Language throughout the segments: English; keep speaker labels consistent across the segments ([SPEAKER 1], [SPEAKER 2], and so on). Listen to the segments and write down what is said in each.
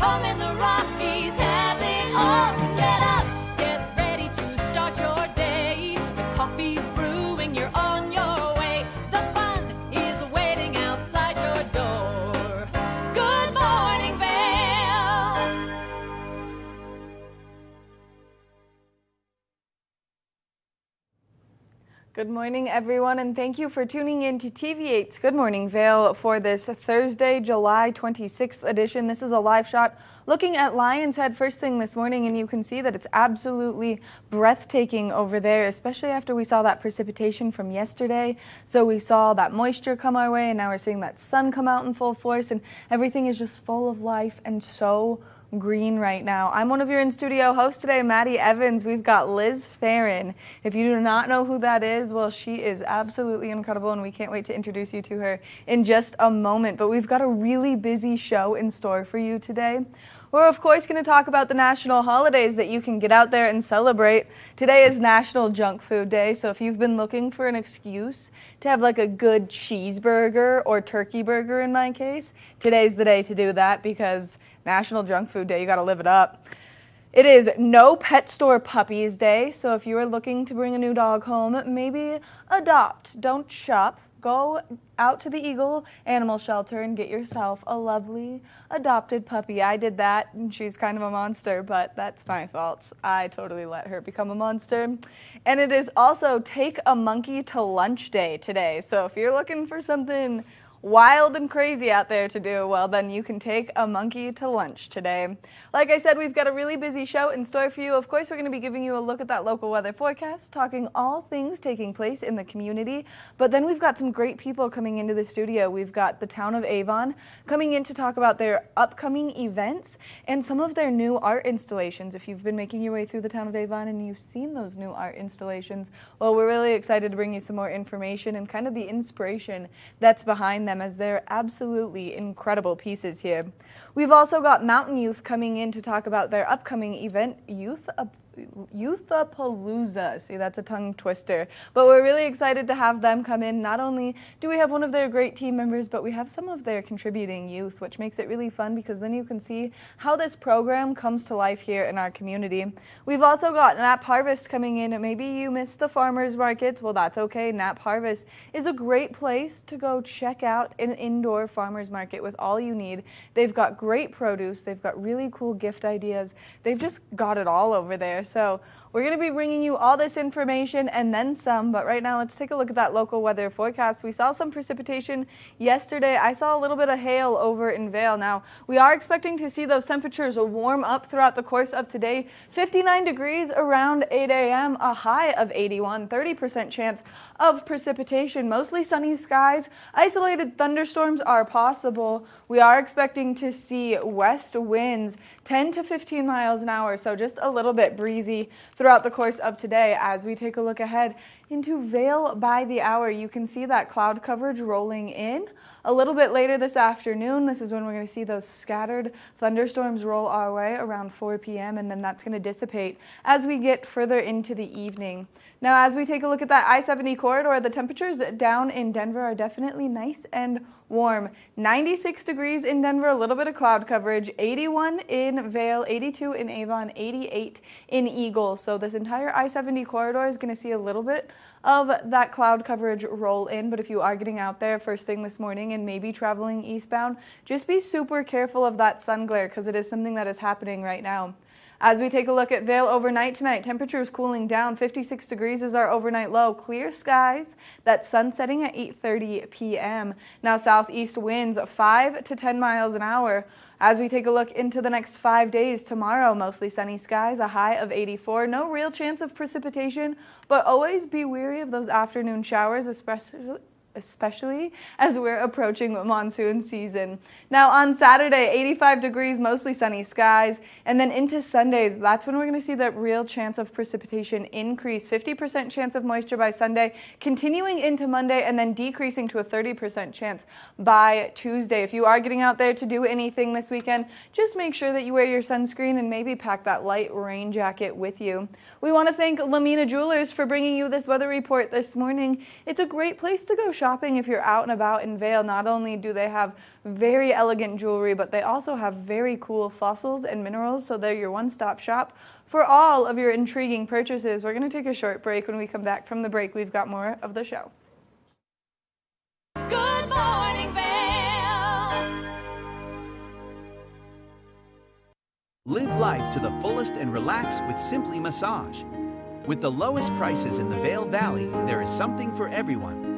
[SPEAKER 1] home in the Rockies has it all. So get up, get ready to start your day. The coffee's brewing, you're on your way. The fun is waiting outside your door. Good morning, Vail.
[SPEAKER 2] Good morning, everyone, and thank you for tuning in to TV8's Good Morning Vail for this Thursday, July 26th edition. This is a live shot looking at Lion's Head first thing this morning, and you can see that it's absolutely breathtaking over there, especially after we saw that precipitation from yesterday. So we saw that moisture come our way, and now we're seeing that sun come out in full force, and everything is just full of life and so green right now. I'm one of your in-studio hosts today, Maddie Evans. We've got Liz Farron. If you do not know who that is, well, she is absolutely incredible, and we can't wait to introduce you to her in just a moment. But we've got a really busy show in store for you today. We're, of course, going to talk about the national holidays that you can get out there and celebrate. Today is National Junk Food Day, so if you've been looking for an excuse to have like a good cheeseburger or turkey burger in my case, today's the day to do that because National Junk Food Day, you got to live it up. It is No Pet Store Puppies Day, so if you are looking to bring a new dog home, maybe adopt, don't shop. Go out to the Eagle Animal Shelter and get yourself a lovely adopted puppy. I did that, and she's kind of a monster, but that's my fault. I totally let her become a monster. And it is also Take a Monkey to Lunch Day today, so if you're looking for something wild and crazy out there to do, well, then you can take a monkey to lunch today. Like I said, we've got a really busy show in store for you. Of course, we're going to be giving you a look at that local weather forecast, talking all things taking place in the community. But then we've got some great people coming into the studio. We've got the town of Avon coming in to talk about their upcoming events and some of their new art installations. If you've been making your way through the town of Avon and you've seen those new art installations, well, we're really excited to bring you some more information and kind of the inspiration that's behind them, as they're absolutely incredible pieces here. We've also got Mountain Youth coming in to talk about their upcoming event, Youth-a-Palooza. See, that's a tongue twister. But we're really excited to have them come in. Not only do we have one of their great team members, but we have some of their contributing youth, which makes it really fun because then you can see how this program comes to life here in our community. We've also got Nap Harvest coming in. Maybe you missed the farmers markets. Well, that's okay. Nap Harvest is a great place to go check out an indoor farmers market with all you need. They've got great produce. They've got really cool gift ideas. They've just got it all over there. So we're going to be bringing you all this information and then some, but right now let's take a look at that local weather forecast. We saw some precipitation yesterday. I saw a little bit of hail over in Vail. Now, we are expecting to see those temperatures warm up throughout the course of today. 59 degrees around 8 a.m., a high of 81, 30% chance of precipitation, mostly sunny skies. Isolated thunderstorms are possible. We are expecting to see west winds 10 to 15 miles an hour, so just a little bit breezy throughout the course of today. As we take a look ahead into Vail by the hour, you can see that cloud coverage rolling in. A little bit later this afternoon, this is when we're going to see those scattered thunderstorms roll our way around 4 p.m., and then that's going to dissipate as we get further into the evening. Now, as we take a look at that I-70 corridor, the temperatures down in Denver are definitely nice and warm. 96 degrees in Denver, a little bit of cloud coverage, 81 in Vail, 82 in Avon, 88 in Eagle. So this entire I-70 corridor is going to see a little bit of that cloud coverage roll in, but if you are getting out there first thing this morning and maybe traveling eastbound, just be super careful of that sun glare because it is something that is happening right now. As we take a look at Vail overnight tonight, temperatures cooling down. 56 degrees is our overnight low. Clear skies. That sun setting at 8:30 p.m. Now southeast winds 5 to 10 miles an hour. As we take a look into the next 5 days, tomorrow mostly sunny skies, a high of 84. No real chance of precipitation, but always be wary of those afternoon showers, especially as we're approaching monsoon season. Now on Saturday, 85 degrees, mostly sunny skies, and then into Sundays, that's when we're going to see that real chance of precipitation increase. 50% chance of moisture by Sunday, continuing into Monday, and then decreasing to a 30% chance by Tuesday. If you are getting out there to do anything this weekend, just make sure that you wear your sunscreen and maybe pack that light rain jacket with you. We want to thank Lamina Jewelers for bringing you this weather report this morning. It's a great place to go shopping if you're out and about in Vail. Not only do they have very elegant jewelry, but they also have very cool fossils and minerals, so they're your one-stop shop for all of your intriguing purchases. We're going to take a short break. When we come back from the break, we've got more of the show.
[SPEAKER 1] Good morning, Vail.
[SPEAKER 3] Live life to the fullest and relax with Simply Massage. With the lowest prices in the Vail Valley, there is something for everyone.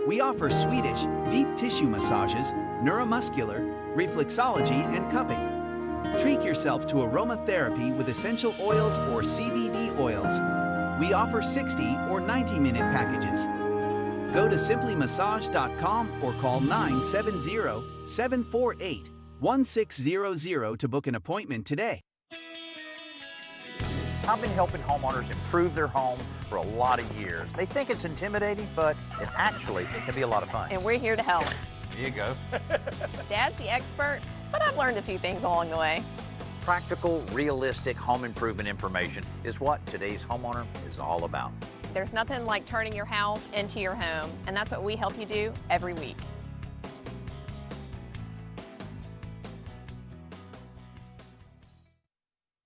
[SPEAKER 3] We offer Swedish, deep tissue massages, neuromuscular, reflexology, and cupping. Treat yourself to aromatherapy with essential oils or CBD oils. We offer 60 or 90-minute packages. Go to simplymassage.com or call 970-748-1600 to book an appointment today.
[SPEAKER 4] I've been helping homeowners improve their home for a lot of years. They think it's intimidating, but it can be a lot of fun.
[SPEAKER 5] And we're here to help.
[SPEAKER 4] Here you go.
[SPEAKER 5] Dad's the expert, but I've learned a few things along the way.
[SPEAKER 4] Practical, realistic home improvement information is what today's homeowner is all about.
[SPEAKER 5] There's nothing like turning your house into your home, and that's what we help you do every week.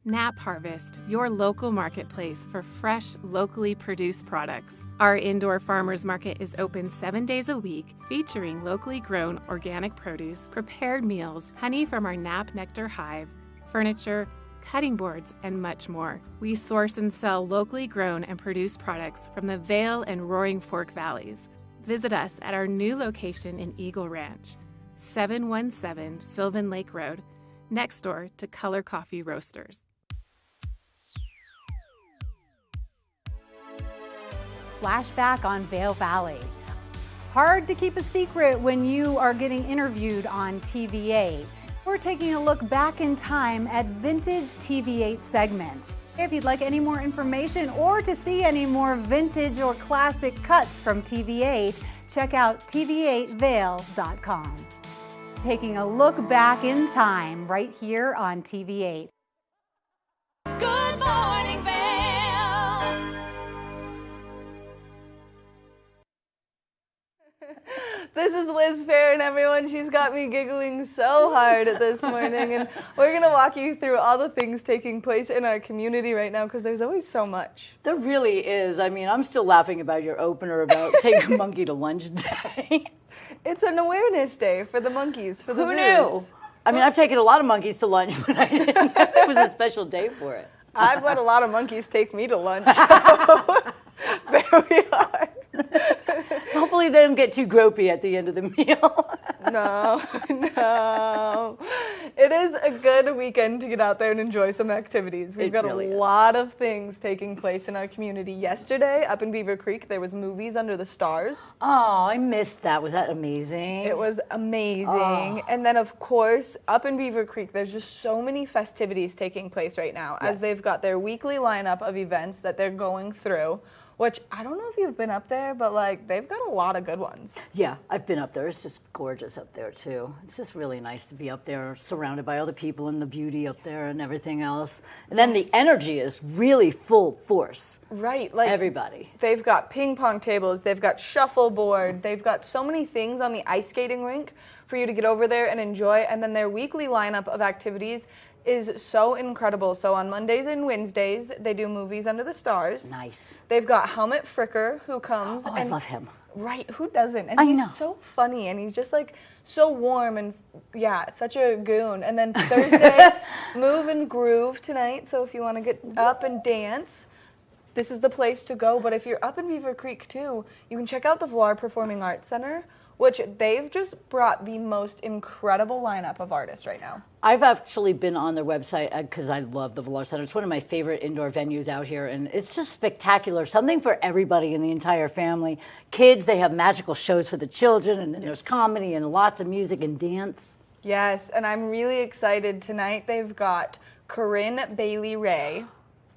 [SPEAKER 6] Nap Harvest, your local marketplace for fresh, locally produced products. Our indoor farmers market is open 7 days a week, featuring locally grown organic produce, prepared meals, honey from our Nap Nectar hive, furniture, cutting boards, and much more. We source and sell locally grown and produced products from the Vail and Roaring Fork Valleys. Visit us at our new location in Eagle Ranch, 717 Sylvan Lake Road, next door to Color Coffee Roasters.
[SPEAKER 7] Flashback on Vail Valley. Hard to keep a secret when you are getting interviewed on TV8. We're taking a look back in time at vintage TV8 segments. If you'd like any more information or to see any more vintage or classic cuts from TV8, check out tv8vail.com. Taking a look back in time right here on TV8.
[SPEAKER 1] Good morning, Vail.
[SPEAKER 2] This is Liz Fair, and everyone, she's got me giggling so hard this morning, and we're going to walk you through all the things taking place in our community right now, because there's always so much.
[SPEAKER 8] There really is. I mean, I'm still laughing about your opener about take a monkey to lunch day.
[SPEAKER 2] It's an awareness day for the monkeys, for the
[SPEAKER 8] Who
[SPEAKER 2] zoos.
[SPEAKER 8] knew? I mean, I've taken a lot of monkeys to lunch, but I didn't know it was a special day for it.
[SPEAKER 2] I've let a lot of monkeys take me to lunch. There we are.
[SPEAKER 8] Hopefully they don't get too gropey at the end of the meal.
[SPEAKER 2] No. It is a good weekend to get out there and enjoy some activities. We've got
[SPEAKER 8] really
[SPEAKER 2] a
[SPEAKER 8] is.
[SPEAKER 2] lot of things taking place in our community. Yesterday, up in Beaver Creek, there was Movies Under the Stars.
[SPEAKER 8] Oh, I missed that. Was that amazing?
[SPEAKER 2] It was amazing.
[SPEAKER 8] Oh.
[SPEAKER 2] And then, of course, up in Beaver Creek, there's just so many festivities taking place right now as they've got their weekly lineup of events that they're going through, which I don't know if you've been up there, but like they've got a lot of good ones.
[SPEAKER 8] Yeah, I've been up there. It's just gorgeous up there, too. It's just really nice to be up there, surrounded by all the people and the beauty up there and everything else. And then the energy is really full force.
[SPEAKER 2] Right. Like
[SPEAKER 8] Everybody.
[SPEAKER 2] They've got ping pong tables, they've got shuffleboard, they've got so many things on the ice skating rink for you to get over there and enjoy. And then their weekly lineup of activities is so incredible. So on Mondays and Wednesdays, they do Movies Under the Stars.
[SPEAKER 8] Nice.
[SPEAKER 2] They've got Helmut Fricker, who comes.
[SPEAKER 8] Oh, I love him.
[SPEAKER 2] Right, who doesn't? And
[SPEAKER 8] I
[SPEAKER 2] he's
[SPEAKER 8] know.
[SPEAKER 2] so funny, and he's just like so warm and yeah, such a goon. And then Thursday, Move and Groove tonight. So if you want to get up and dance, this is the place to go. But if you're up in Beaver Creek too, you can check out the Vlar Performing Arts Center, which they've just brought the most incredible lineup of artists right now.
[SPEAKER 8] I've actually been on their website because I love the Valar Center. It's one of my favorite indoor venues out here, and it's just spectacular. Something for everybody in the entire family. Kids, they have magical shows for the children, and then there's comedy and lots of music and dance.
[SPEAKER 2] Yes, and I'm really excited. Tonight they've got Corinne Bailey Ray.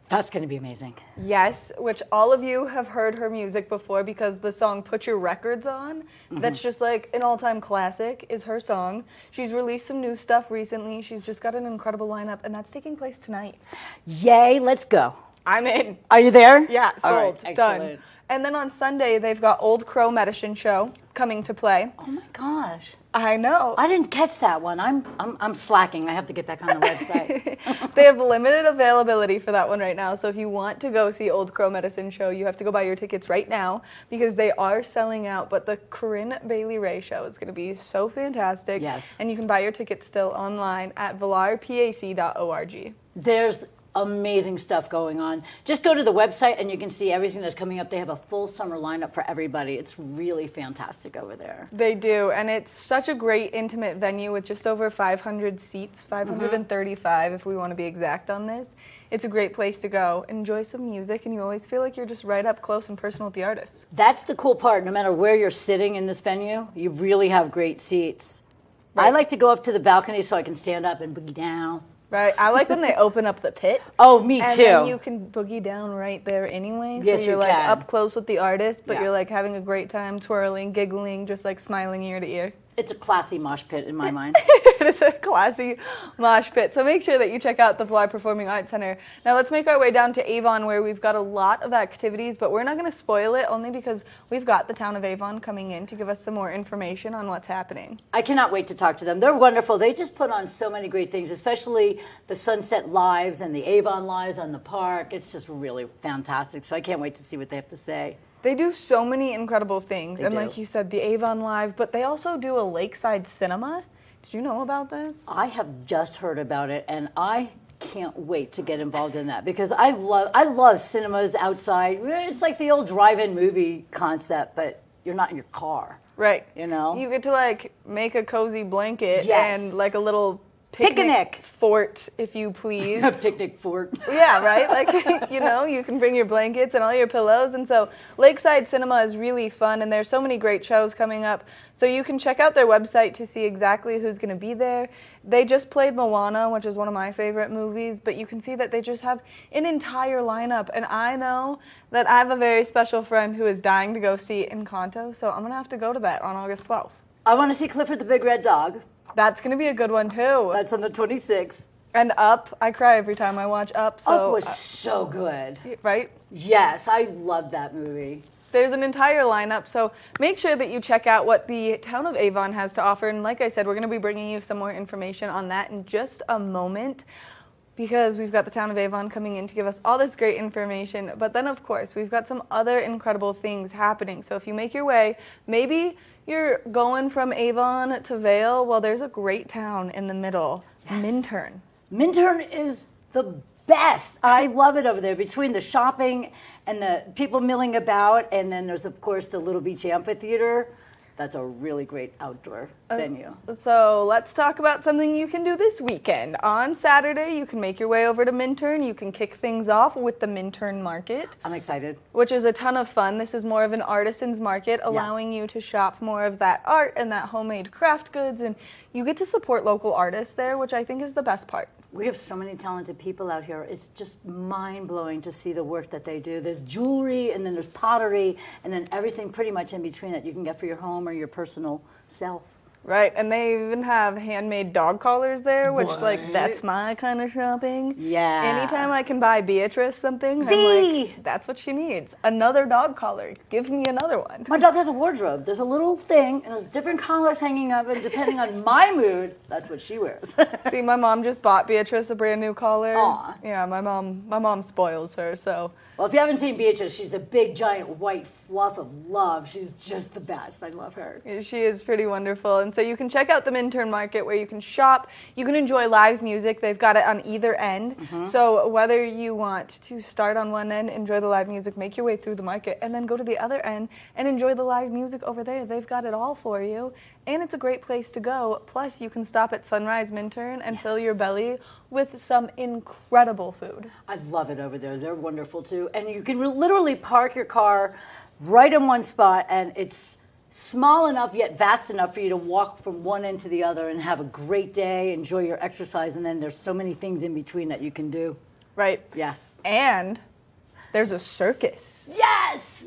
[SPEAKER 8] That's going to be amazing.
[SPEAKER 2] Yes, which all of you have heard her music before because the song Put Your Records On, that's just like an all-time classic, is her song. She's released some new stuff recently. She's just got an incredible lineup, and that's taking place tonight.
[SPEAKER 8] Yay, let's go.
[SPEAKER 2] I'm in.
[SPEAKER 8] Are you there?
[SPEAKER 2] Yeah,
[SPEAKER 8] All
[SPEAKER 2] sold.
[SPEAKER 8] right,
[SPEAKER 2] Done.
[SPEAKER 8] excellent.
[SPEAKER 2] And then on Sunday, they've got Old Crow Medicine Show coming to play.
[SPEAKER 8] Oh my gosh.
[SPEAKER 2] I know.
[SPEAKER 8] I didn't catch that one. I'm slacking. I have to get back on the website.
[SPEAKER 2] They have limited availability for that one right now. So if you want to go see Old Crow Medicine Show, you have to go buy your tickets right now because they are selling out. But the Corinne Bailey Ray Show is going to be so fantastic.
[SPEAKER 8] Yes.
[SPEAKER 2] And you can buy your tickets still online at villarpac.org.
[SPEAKER 8] There's amazing stuff going on. Just go to the website and you can see everything that's coming up. They have a full summer lineup for everybody. It's really fantastic over there.
[SPEAKER 2] They do, and it's such a great intimate venue with just over 500 seats, 535 if we want to be exact on this. It's a great place to go, enjoy some music, and you always feel like you're just right up close and personal with the artists.
[SPEAKER 8] That's the cool part. No matter where you're sitting in this venue, you really have great seats.
[SPEAKER 2] Right.
[SPEAKER 8] I like to go up to the balcony so I can stand up and boogie down.
[SPEAKER 2] Right, I like when they open up the pit.
[SPEAKER 8] Oh, me
[SPEAKER 2] and
[SPEAKER 8] too.
[SPEAKER 2] And then you can boogie down right there anyway.
[SPEAKER 8] Yes,
[SPEAKER 2] so you're
[SPEAKER 8] you
[SPEAKER 2] like
[SPEAKER 8] can.
[SPEAKER 2] up close with the artist, but
[SPEAKER 8] Yeah.
[SPEAKER 2] you're like having a great time twirling, giggling, just like smiling ear to ear.
[SPEAKER 8] It's a classy mosh pit in my mind.
[SPEAKER 2] It is a classy mosh pit. So make sure that you check out the Villar Performing Arts Center. Now let's make our way down to Avon where we've got a lot of activities, but we're not going to spoil it only because we've got the town of Avon coming in to give us some more information on what's happening.
[SPEAKER 8] I cannot wait to talk to them. They're wonderful. They just put on so many great things, especially the Sunset Lives and the Avon Lives on the park. It's just really fantastic. So I can't wait to see what they have to say.
[SPEAKER 2] They do so many incredible things.
[SPEAKER 8] They
[SPEAKER 2] and
[SPEAKER 8] do.
[SPEAKER 2] like you said, the Avon Live, but they also do a lakeside cinema. Did you know about this?
[SPEAKER 8] I have just heard about it, and I can't wait to get involved in that because I love cinemas outside. It's like the old drive-in movie concept, but you're not in your car.
[SPEAKER 2] Right.
[SPEAKER 8] You know?
[SPEAKER 2] You get to like make a cozy blanket
[SPEAKER 8] Yes.
[SPEAKER 2] and like a little
[SPEAKER 8] Picnic.
[SPEAKER 2] fort, if you please.
[SPEAKER 8] A picnic fort.
[SPEAKER 2] Yeah, right? Like, you know, you can bring your blankets and all your pillows. And so Lakeside Cinema is really fun, and there's so many great shows coming up. So you can check out their website to see exactly who's going to be there. They just played Moana, which is one of my favorite movies, but you can see that they just have an entire lineup. And I know that I have a very special friend who is dying to go see Encanto, so I'm going to have to go to that on August 12th.
[SPEAKER 8] I want to see Clifford the Big Red Dog.
[SPEAKER 2] That's going to be a good one, too.
[SPEAKER 8] That's on the 26th.
[SPEAKER 2] And Up, I cry every time I watch Up. So,
[SPEAKER 8] Up was so good.
[SPEAKER 2] right?
[SPEAKER 8] Yes, I love that movie.
[SPEAKER 2] There's an entire lineup, so make sure that you check out what the town of Avon has to offer. And like I said, we're going to be bringing you some more information on that in just a moment because we've got the town of Avon coming in to give us all this great information. But then, of course, we've got some other incredible things happening. So if you make your way, maybe you're going from Avon to Vail. Well, there's a great town in the middle, Minturn.
[SPEAKER 8] Minturn is the best. I love it over there between the shopping and the people milling about. And then there's, of course, the Little Beach Amphitheater. That's a really great outdoor venue.
[SPEAKER 2] So let's talk about something you can do this weekend. On Saturday, you can make your way over to Minturn. You can kick things off with the Minturn Market,
[SPEAKER 8] I'm excited.
[SPEAKER 2] which is a ton of fun. This is more of an artisan's market, allowing you to shop more of that art and that homemade craft goods. And you get to support local artists there, which I think is the best part.
[SPEAKER 8] We have so many talented people out here. It's just mind-blowing to see the work that they do. There's jewelry, and then there's pottery, and then everything pretty much in between that you can get for your home or your personal self.
[SPEAKER 2] Right, and they even have handmade dog collars there, which,
[SPEAKER 8] What?
[SPEAKER 2] like, that's my kind of shopping.
[SPEAKER 8] Yeah.
[SPEAKER 2] Anytime I can buy Beatrice something, I'm
[SPEAKER 8] Bee!
[SPEAKER 2] like, that's what she needs. Another dog collar. Give me another one.
[SPEAKER 8] My dog has a wardrobe. There's a little thing, and there's different collars hanging up, and depending on my mood, that's what she wears.
[SPEAKER 2] See, my mom just bought Beatrice a brand new collar.
[SPEAKER 8] Aw.
[SPEAKER 2] Yeah, my mom spoils her, so.
[SPEAKER 8] Well, if you haven't seen Beatrice, she's a big, giant, white fluff of love. She's just the best. I love her.
[SPEAKER 2] She is pretty wonderful. And so you can check out the Minturn Market where you can shop. You can enjoy live music. They've got it on either end. So whether you want to start on one end, enjoy the live music, make your way through the market, and then go to the other end and enjoy the live music over there, they've got it all for you. And it's a great place to go. Plus, you can stop at Sunrise Minturn and fill your belly with some incredible food.
[SPEAKER 8] I love it over there. They're wonderful, too. And you can literally park your car right in one spot, and it's small enough yet vast enough for you to walk from one end to the other and have a great day, enjoy your exercise, and then there's so many things in between that you can do.
[SPEAKER 2] Right?
[SPEAKER 8] Yes.
[SPEAKER 2] And there's a circus.
[SPEAKER 8] Yes!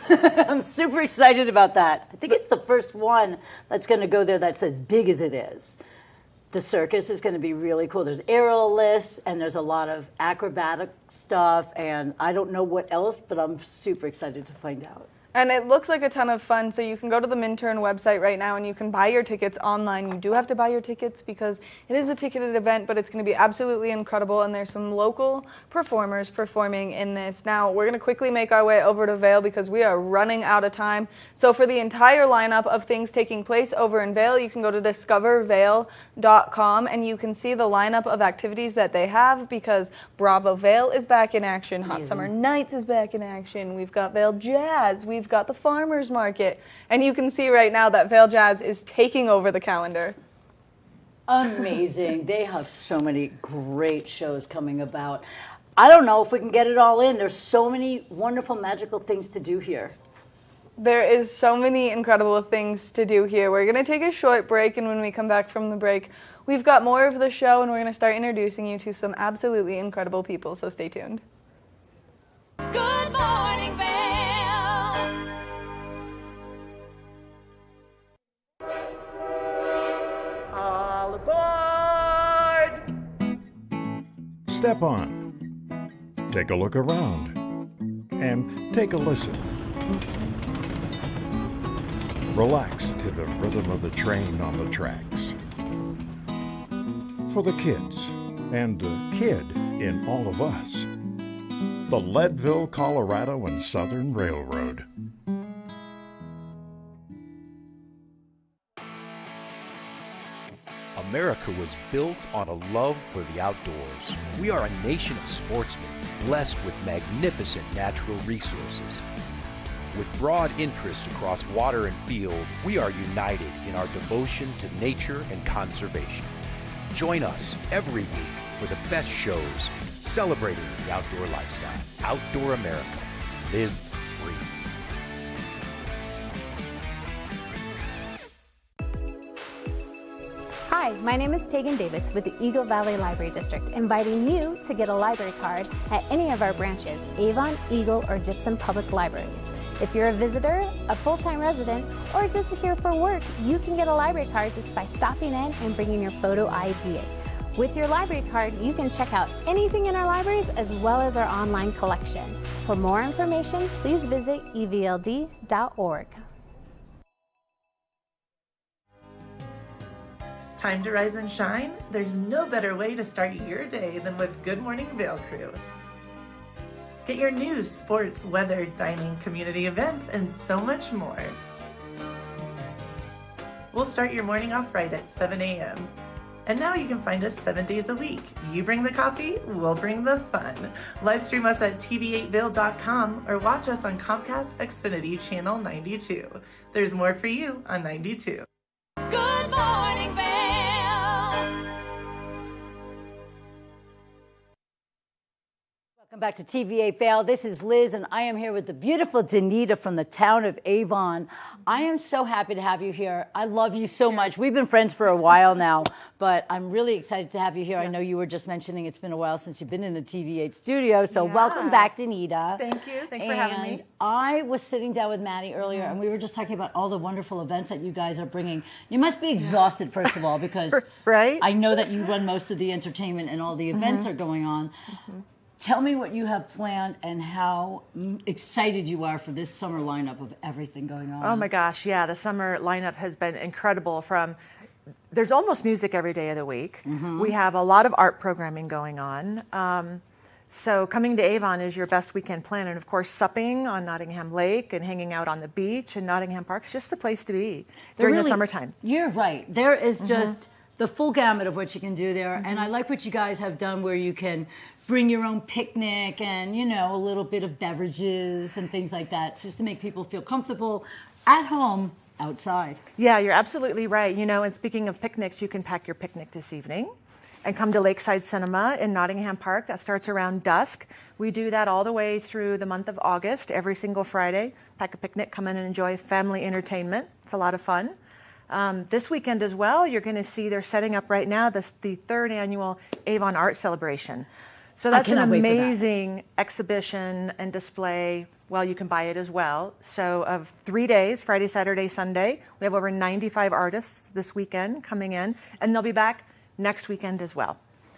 [SPEAKER 8] I'm super excited about that. I think it's the first one that's going to go there that's as big as it is. The circus is going to be really cool. There's aerialists and there's a lot of acrobatic stuff, and I don't know what else, but I'm super excited to find out.
[SPEAKER 2] And it looks like a ton of fun, so you can go to the Minturn website right now and you can buy your tickets online. You do have to buy your tickets because it is a ticketed event, but it's going to be absolutely incredible, and there's some local performers performing in this. Now, we're going to quickly make our way over to Vail because we are running out of time. So for the entire lineup of things taking place over in Vail, you can go to discovervail.com and you can see the lineup of activities that they have because Bravo Vail is back in action. Hot Summer Nights is back in action. We've got Vail Jazz. We've got the Farmers Market. And you can see right now that Vail Jazz is taking over the calendar.
[SPEAKER 8] Amazing. They have so many great shows coming about. I don't know if we can get it all in. There's so many wonderful, magical things to do here.
[SPEAKER 2] There is so many incredible things to do here. We're going to take a short break, and when we come back from the break, we've got more of the show, and we're going to start introducing you to some absolutely incredible people, so stay tuned.
[SPEAKER 1] Good morning, Vail.
[SPEAKER 9] All aboard!
[SPEAKER 10] Step on, take a look around, and take a listen. Relax to the rhythm of the train on the tracks. For the kids, and the kid in all of us, the Leadville, Colorado and Southern Railroad.
[SPEAKER 11] America was built on a love for the outdoors. We are a nation of sportsmen, blessed with magnificent natural resources. With broad interests across water and field, we are united in our devotion to nature and conservation. Join us every week for the best shows celebrating the outdoor lifestyle. Outdoor America. Live free.
[SPEAKER 12] Hi, my name is Tegan Davis with the Eagle Valley Library District, inviting you to get a library card at any of our branches, Avon, Eagle, or Gypsum Public Libraries. If you're a visitor, a full-time resident, or just here for work, you can get a library card just by stopping in and bringing your photo ID. With your library card, you can check out anything in our libraries as well as our online collection. For more information, please visit evld.org.
[SPEAKER 9] Time to rise and shine? There's no better way to start your day than with Good Morning Vail Crew. Get your news, sports, weather, dining, community events, and so much more. We'll start your morning off right at 7 a.m. And now you can find us 7 days a week. You bring the coffee, we'll bring the fun. Live stream us at tv8vail.com or watch us on Comcast Xfinity Channel 92. There's more for you on 92.
[SPEAKER 1] Good morning, Vail.
[SPEAKER 8] Welcome back to TVA Vail. This is Liz, and I am here with the beautiful Danita from the town of Avon. I am so happy to have you here. I love you so much. We've been friends for a while now, but I'm really excited to have you here. I know you were just mentioning it's been a while since you've been in a TVA studio, so welcome back, Danita.
[SPEAKER 9] Thank you. Thanks for having me.
[SPEAKER 8] I was sitting down with Maddie earlier, and we were just talking about all the wonderful events that you guys are bringing. You must be exhausted, first of all, because
[SPEAKER 9] right?
[SPEAKER 8] I know that you run most of the entertainment and all the events are going on. Tell me what you have planned and how excited you are for this summer lineup of everything going on.
[SPEAKER 9] Oh my gosh, yeah, the summer lineup has been incredible. There's almost music every day of the week. We have a lot of art programming going on. So coming to Avon is your best weekend plan. And of course, supping on Nottingham Lake and hanging out on the beach in Nottingham Park is just the place to be during the summertime.
[SPEAKER 8] You're right. There is just the full gamut of what you can do there. And I like what you guys have done where you can bring your own picnic and, you know, a little bit of beverages and things like that, just to make people feel comfortable at home, outside.
[SPEAKER 9] Yeah, you're absolutely right. You know, and speaking of picnics, you can pack your picnic this evening and come to Lakeside Cinema in Nottingham Park. That starts around dusk. We do that all the way through the month of August, every single Friday. Pack a picnic, come in and enjoy family entertainment. It's a lot of fun. This weekend as well, you're going to see they're setting up right now the third annual Avon Art Celebration. So that's an amazing exhibition and display. Well, you can buy it as well. So of 3 days, Friday, Saturday, Sunday, we have over 95 artists this weekend coming in, and they'll be back next weekend as well.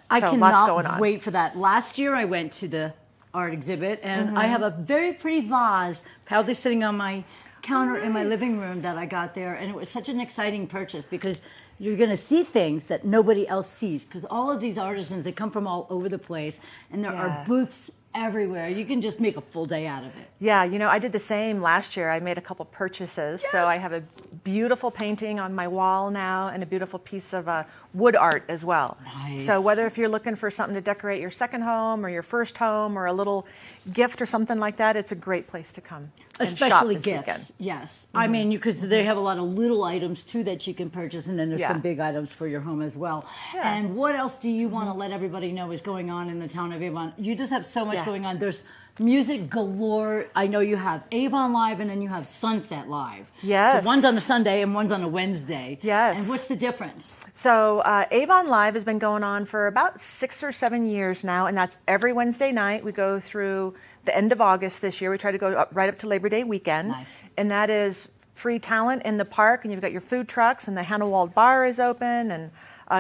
[SPEAKER 8] I
[SPEAKER 9] So lots going
[SPEAKER 8] cannot
[SPEAKER 9] on.
[SPEAKER 8] wait for that. Last year I went to the art exhibit, and I have a very pretty vase proudly sitting on my counter in my living room that I got there, and it was such an exciting purchase because you're going to see things that nobody else sees, because all of these artisans, they come from all over the place, and there are booths everywhere. You can just make a full day out of it.
[SPEAKER 9] Yeah, you know, I did the same last year. I made a couple purchases. So I have a beautiful painting on my wall now and a beautiful piece of wood art as well.
[SPEAKER 8] Nice.
[SPEAKER 9] So whether if you're looking for something to decorate your second home or your first home or a little gift or something like that, it's a great place to come and shop
[SPEAKER 8] Especially
[SPEAKER 9] this
[SPEAKER 8] gifts,
[SPEAKER 9] weekend.
[SPEAKER 8] yes. I mean, because they have a lot of little items too that you can purchase, and then there's
[SPEAKER 9] Yeah.
[SPEAKER 8] some big items for your home as well.
[SPEAKER 9] Yeah.
[SPEAKER 8] And what else do you want to let everybody know is going on in the town of Avon? You just have so much going on. There's music galore. I know you have Avon Live, and then you have Sunset Live.
[SPEAKER 9] Yes.
[SPEAKER 8] So one's on a Sunday and one's on a Wednesday.
[SPEAKER 9] Yes.
[SPEAKER 8] And what's the difference?
[SPEAKER 9] So Avon Live has been going on for about 6 or 7 years now, and that's every Wednesday night. We go through the end of August this year. We try to go right up to Labor Day weekend.
[SPEAKER 8] Nice.
[SPEAKER 9] And that is free talent in the park, and you've got your food trucks, and the Hannah Wald Bar is open, and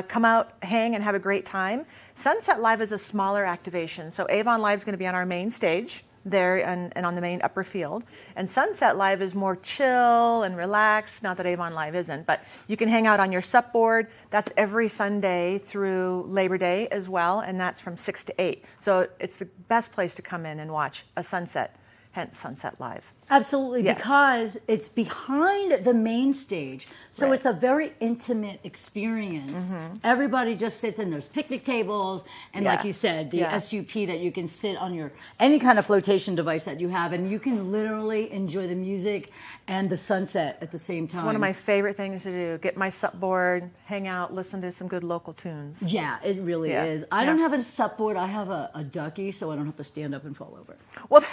[SPEAKER 9] come out, hang, and have a great time. Sunset Live is a smaller activation. So Avon Live is going to be on our main stage there and on the main upper field. And Sunset Live is more chill and relaxed. Not that Avon Live isn't, but you can hang out on your sup board. That's every Sunday through Labor Day as well, and that's from 6 to 8. So it's the best place to come in and watch a sunset, hence Sunset Live.
[SPEAKER 8] Absolutely,
[SPEAKER 9] Yes.
[SPEAKER 8] because it's behind the main stage. So
[SPEAKER 9] Right.
[SPEAKER 8] it's a very intimate experience. Everybody just sits in those picnic tables, and like you said, the SUP that you can sit on your any kind of flotation device that you have, and you can literally enjoy the music and the sunset at the same time.
[SPEAKER 9] It's one of my favorite things to do. Get my sup board, hang out, listen to some good local tunes.
[SPEAKER 8] Yeah, it really is. I don't have a sup board. I have a ducky, so I don't have to stand up and fall over.
[SPEAKER 9] Well,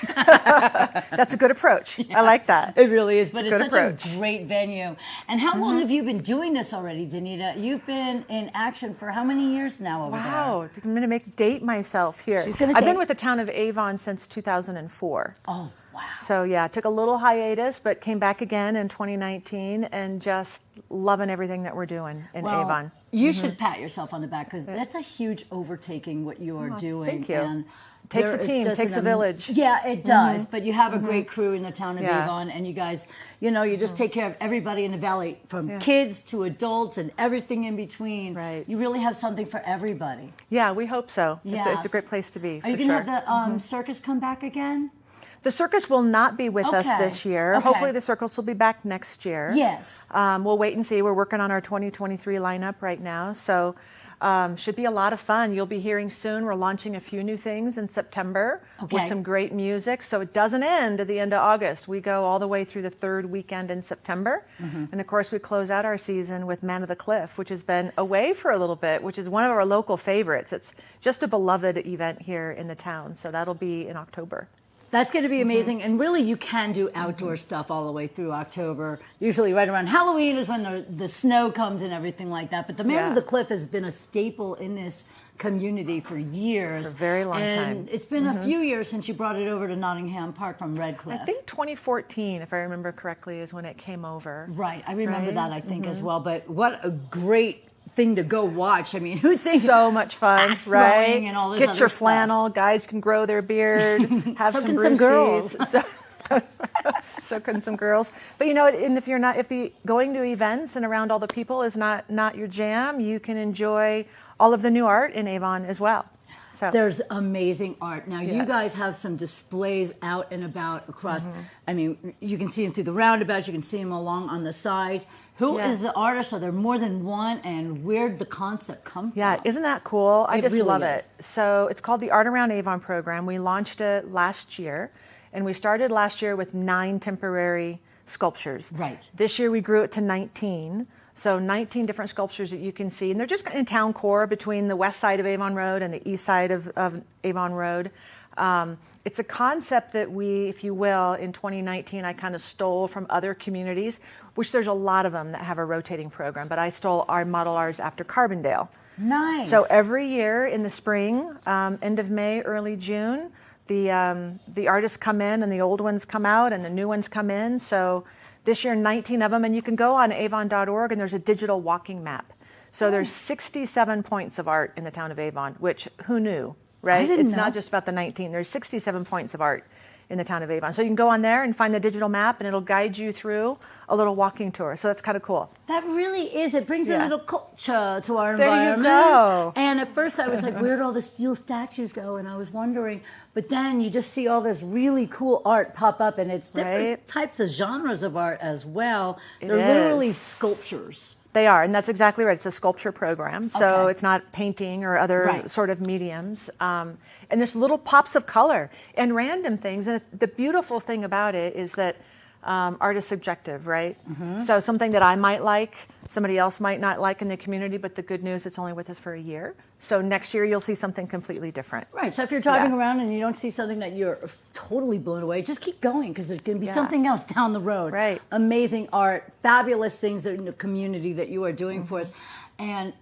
[SPEAKER 9] that's a good approach. I like that.
[SPEAKER 8] It really is, but it's
[SPEAKER 9] good
[SPEAKER 8] such
[SPEAKER 9] approach.
[SPEAKER 8] a great venue. And how long have you been doing this already, Danita? You've been in action for how many years now over there?
[SPEAKER 9] Wow, I'm going to date myself here.
[SPEAKER 8] She's gonna
[SPEAKER 9] I've been
[SPEAKER 8] date.
[SPEAKER 9] with the town of Avon since 2004.
[SPEAKER 8] Oh, wow.
[SPEAKER 9] So yeah, took a little hiatus, but came back again in 2019 and just loving everything that we're doing in Avon.
[SPEAKER 8] You should pat yourself on the back, because that's a huge overtaking what you are doing.
[SPEAKER 9] Thank you.
[SPEAKER 8] And
[SPEAKER 9] Takes
[SPEAKER 8] there
[SPEAKER 9] a
[SPEAKER 8] is
[SPEAKER 9] team,
[SPEAKER 8] just
[SPEAKER 9] takes a village.
[SPEAKER 8] Yeah, it does. But you have a great crew in the town of
[SPEAKER 9] Yeah.
[SPEAKER 8] Avon, and you guys, you know, you just take care of everybody in the valley, from kids to adults and everything in between.
[SPEAKER 9] Right.
[SPEAKER 8] You really have something for everybody.
[SPEAKER 9] Yeah, we hope so. It's
[SPEAKER 8] Yes.
[SPEAKER 9] a great place to be.
[SPEAKER 8] Are you
[SPEAKER 9] for
[SPEAKER 8] going to
[SPEAKER 9] sure.
[SPEAKER 8] have the circus come back again?
[SPEAKER 9] The circus will not be with us
[SPEAKER 8] Okay.
[SPEAKER 9] this year.
[SPEAKER 8] Okay.
[SPEAKER 9] Hopefully the circus will be back next year.
[SPEAKER 8] Yes.
[SPEAKER 9] We'll wait and see. We're working on our 2023 lineup right now. So should be a lot of fun. You'll be hearing soon. We're launching a few new things in September with
[SPEAKER 8] Okay.
[SPEAKER 9] some great music. So it doesn't end at the end of August. We go all the way through the third weekend in September. And of course, we close out our season with Man of the Cliff, which has been away for a little bit, which is one of our local favorites. It's just a beloved event here in the town. So that'll be in October.
[SPEAKER 8] That's going to be amazing. And really, you can do outdoor stuff all the way through October. Usually right around Halloween is when the snow comes and everything like that. But the Man of the Cliff has been a staple in this community for years.
[SPEAKER 9] For a very long
[SPEAKER 8] and
[SPEAKER 9] time.
[SPEAKER 8] It's been a few years since you brought it over to Nottingham Park from Red Cliff.
[SPEAKER 9] I think 2014, if I remember correctly, is when it came over.
[SPEAKER 8] Right. I remember
[SPEAKER 9] Right?
[SPEAKER 8] that, I think, as well. But what a great thing to go watch. I mean, who thinks
[SPEAKER 9] So much fun,
[SPEAKER 8] axe
[SPEAKER 9] right?
[SPEAKER 8] throwing and all this
[SPEAKER 9] Get
[SPEAKER 8] other
[SPEAKER 9] your
[SPEAKER 8] stuff.
[SPEAKER 9] flannel. Guys can grow their beard. Have
[SPEAKER 8] So
[SPEAKER 9] some
[SPEAKER 8] can some girls.
[SPEAKER 9] brewskis. So can some girls. But you know, and if the going to events and around all the people is not your jam, you can enjoy all of the new art in Avon as well. So
[SPEAKER 8] There's amazing art. Now, you guys have some displays out and about across. I mean, you can see them through the roundabouts. You can see them along on the sides. Who is the artist? Are there more than one? And where'd the concept come from?
[SPEAKER 9] Yeah, isn't that cool? I
[SPEAKER 8] It
[SPEAKER 9] just
[SPEAKER 8] really
[SPEAKER 9] love
[SPEAKER 8] is.
[SPEAKER 9] it. So it's called the Art Around Avon program. We launched it last year, and we started last year with 9 temporary sculptures.
[SPEAKER 8] Right.
[SPEAKER 9] This year we grew it to 19. So 19 different sculptures that you can see, and they're just in town core between the west side of Avon Road and the east side of Avon Road. It's a concept that we, if you will, in 2019, I kind of stole from other communities, which there's a lot of them that have a rotating program, but I stole our model ours after Carbondale.
[SPEAKER 8] Nice.
[SPEAKER 9] So every year in the spring, end of May, early June, the artists come in and the old ones come out and the new ones come in. So this year, 19 of them, and you can go on avon.org and there's a digital walking map. So there's 67 points of art in the town of Avon, which who knew, right?
[SPEAKER 8] didn't
[SPEAKER 9] It's
[SPEAKER 8] know.
[SPEAKER 9] not just about the 19. There's 67 points of art in the town of Avon. So you can go on there and find the digital map, and it'll guide you through a little walking tour. So that's kind of cool.
[SPEAKER 8] That really is. It brings a
[SPEAKER 9] Yeah.
[SPEAKER 8] little culture to our
[SPEAKER 9] There you
[SPEAKER 8] environment.
[SPEAKER 9] go.
[SPEAKER 8] And at first I was like, where'd all the steel statues go? And I was wondering. But then you just see all this really cool art pop up, and it's different
[SPEAKER 9] Right.
[SPEAKER 8] types of genres of art as well.
[SPEAKER 9] It
[SPEAKER 8] They're literally
[SPEAKER 9] is.
[SPEAKER 8] sculptures.
[SPEAKER 9] They are, and that's exactly right. It's a sculpture program, so
[SPEAKER 8] Okay.
[SPEAKER 9] it's not painting or other
[SPEAKER 8] Right.
[SPEAKER 9] sort of mediums. And there's little pops of color and random things. And the beautiful thing about it is that art is subjective, right? So something that I might like, somebody else might not like in the community, but the good news, it's only with us for a year. So next year you'll see something completely different.
[SPEAKER 8] Right. So if you're driving
[SPEAKER 9] Yeah.
[SPEAKER 8] around and you don't see something that you're totally blown away, just keep going because there's going to be
[SPEAKER 9] Yeah.
[SPEAKER 8] something else down the road.
[SPEAKER 9] Right.
[SPEAKER 8] Amazing art, fabulous things in the community that you are doing for us. And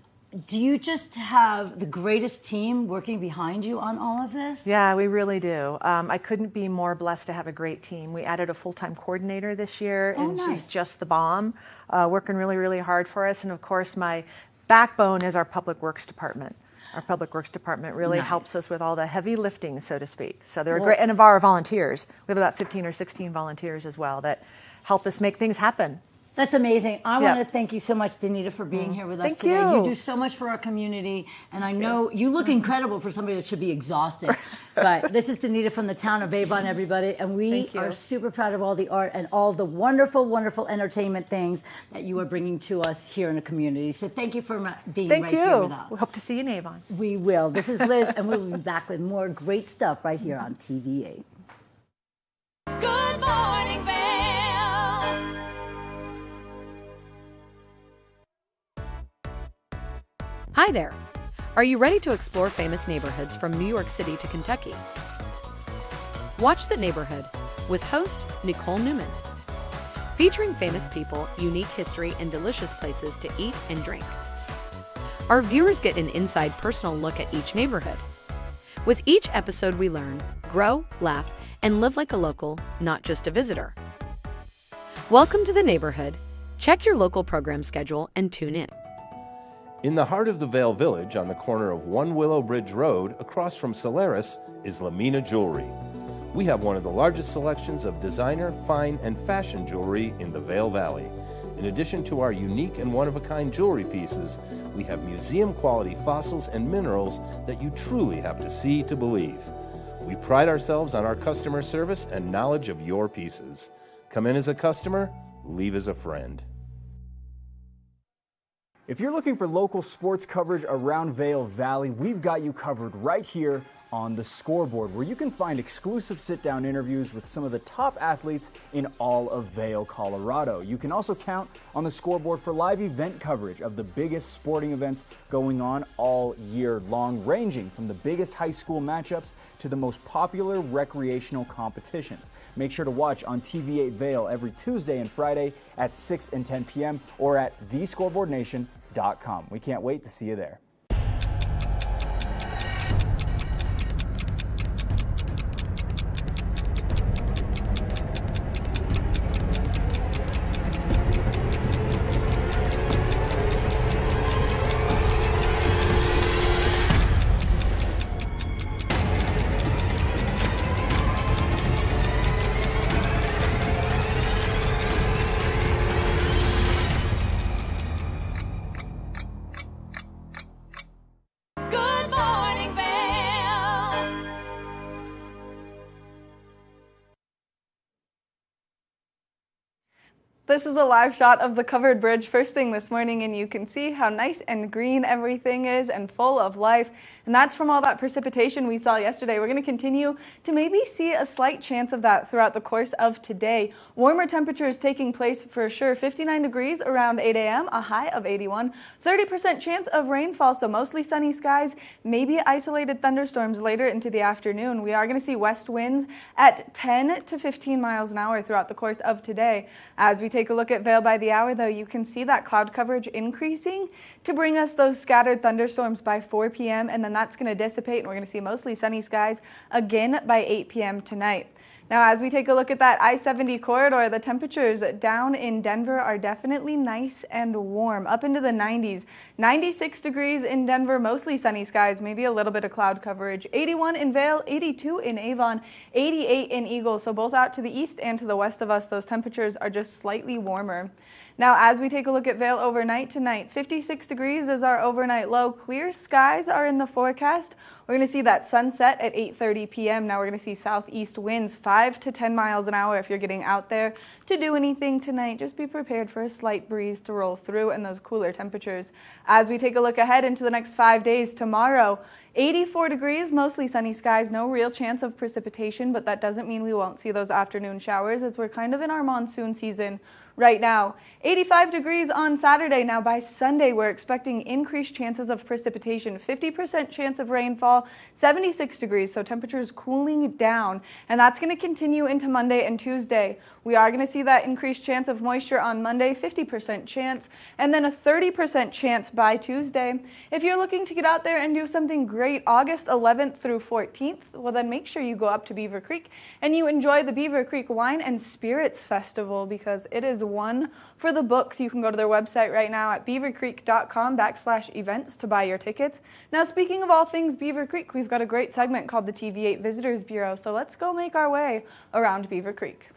[SPEAKER 8] do you just have the greatest team working behind you on all of this?
[SPEAKER 9] Yeah, we really do. I couldn't be more blessed to have a great team. We added a full-time coordinator this year, and
[SPEAKER 8] nice.
[SPEAKER 9] she's just the bomb, working really, really hard for us. And of course, my backbone is our Public Works Department. Our Public Works Department really helps us with all the heavy lifting, so to speak. So they're great, and of our volunteers. We have about 15 or 16 volunteers as well that help us make things happen.
[SPEAKER 8] That's amazing. I
[SPEAKER 9] Yep.
[SPEAKER 8] want to thank you so much, Danita, for being here with us
[SPEAKER 9] Thank
[SPEAKER 8] today.
[SPEAKER 9] you.
[SPEAKER 8] You do so much for our community, and I know you look incredible for somebody that should be exhausted. But this is Danita from the town of Avon, everybody, and we
[SPEAKER 9] Thank you.
[SPEAKER 8] are super proud of all the art and all the wonderful, wonderful entertainment things that you are bringing to us here in the community. So thank you for being
[SPEAKER 9] Thank
[SPEAKER 8] right here with
[SPEAKER 9] you.
[SPEAKER 8] us.
[SPEAKER 9] We hope to see you in Avon.
[SPEAKER 8] We will. This is Liz, and we'll be back with more great stuff right here on TV8.
[SPEAKER 1] Good morning, Vail.
[SPEAKER 13] Hi there. Are you ready to explore famous neighborhoods from New York City to Kentucky? Watch The Neighborhood with host Nicole Newman. Featuring famous people, unique history, and delicious places to eat and drink. Our viewers get an inside personal look at each neighborhood. With each episode we learn, grow, laugh, and live like a local, not just a visitor. Welcome to The Neighborhood. Check your local program schedule and tune in.
[SPEAKER 14] In the heart of the Vail Village, on the corner of One Willow Bridge Road, across from Solaris, is Lamina Jewelry. We have one of the largest selections of designer, fine, and fashion jewelry in the Vail Valley. In addition to our unique and one-of-a-kind jewelry pieces, we have museum-quality fossils and minerals that you truly have to see to believe. We pride ourselves on our customer service and knowledge of your pieces. Come in as a customer, leave as a friend.
[SPEAKER 15] If you're looking for local sports coverage around Vail Valley, we've got you covered right here on The Scoreboard, where you can find exclusive sit-down interviews with some of the top athletes in all of Vail, Colorado. You can also count on The Scoreboard for live event coverage of the biggest sporting events going on all year long, ranging from the biggest high school matchups to the most popular recreational competitions. Make sure to watch on TV8 Vail every Tuesday and Friday at 6 and 10 p.m. or at thescoreboardnation.com. We can't wait to see you there.
[SPEAKER 1] Good morning, Vail.
[SPEAKER 2] This is a live shot of the covered bridge first thing this morning, and you can see how nice and green everything is and full of life. And that's from all that precipitation we saw yesterday. We're going to continue to maybe see a slight chance of that throughout the course of today. Warmer temperatures taking place for sure. 59 degrees around 8 a.m., a high of 81. 30% chance of rainfall, so mostly sunny skies, maybe isolated thunderstorms later into the afternoon. We are going to see west winds at 10 to 15 miles an hour throughout the course of today. As we take a look at Vail by the hour, though, you can see that cloud coverage increasing to bring us those scattered thunderstorms by 4 p.m., and then that's going to dissipate, and we're going to see mostly sunny skies again by 8 p.m. tonight. Now, as we take a look at that I-70 corridor, the temperatures down in Denver are definitely nice and warm, up into the 90s. 96 degrees in Denver, mostly sunny skies, maybe a little bit of cloud coverage. 81 in Vail, 82 in Avon, 88 in Eagle. So both out to the east and to the west of us, those temperatures are just slightly warmer. Now, as we take a look at Vail overnight tonight, 56 degrees is our overnight low. Clear skies are in the forecast. We're going to see that sunset at 8:30 p.m. Now we're going to see southeast winds 5 to 10 miles an hour. If you're getting out there to do anything tonight, just be prepared for a slight breeze to roll through and those cooler temperatures. As we take a look ahead into the next 5 days, tomorrow, 84 degrees, mostly sunny skies, no real chance of precipitation, but that doesn't mean we won't see those afternoon showers as we're kind of in our monsoon season right now. 85 degrees on Saturday. Now by Sunday, we're expecting increased chances of precipitation, 50% chance of rainfall, 76 degrees, so temperatures cooling down, and that's going to continue into Monday and Tuesday. We are going to see that increased chance of moisture on Monday, 50% chance, and then a 30% chance by Tuesday. If you're looking to get out there and do something great August 11th through 14th, well then make sure you go up to Beaver Creek and you enjoy the Beaver Creek Wine and Spirits Festival, because it is one for the books. You can go to their website right now at beavercreek.com/events to buy your tickets. Now, speaking of all things Beaver Creek, we've got a great segment called the TV8 Visitors Bureau, so let's go make our way around Beaver Creek.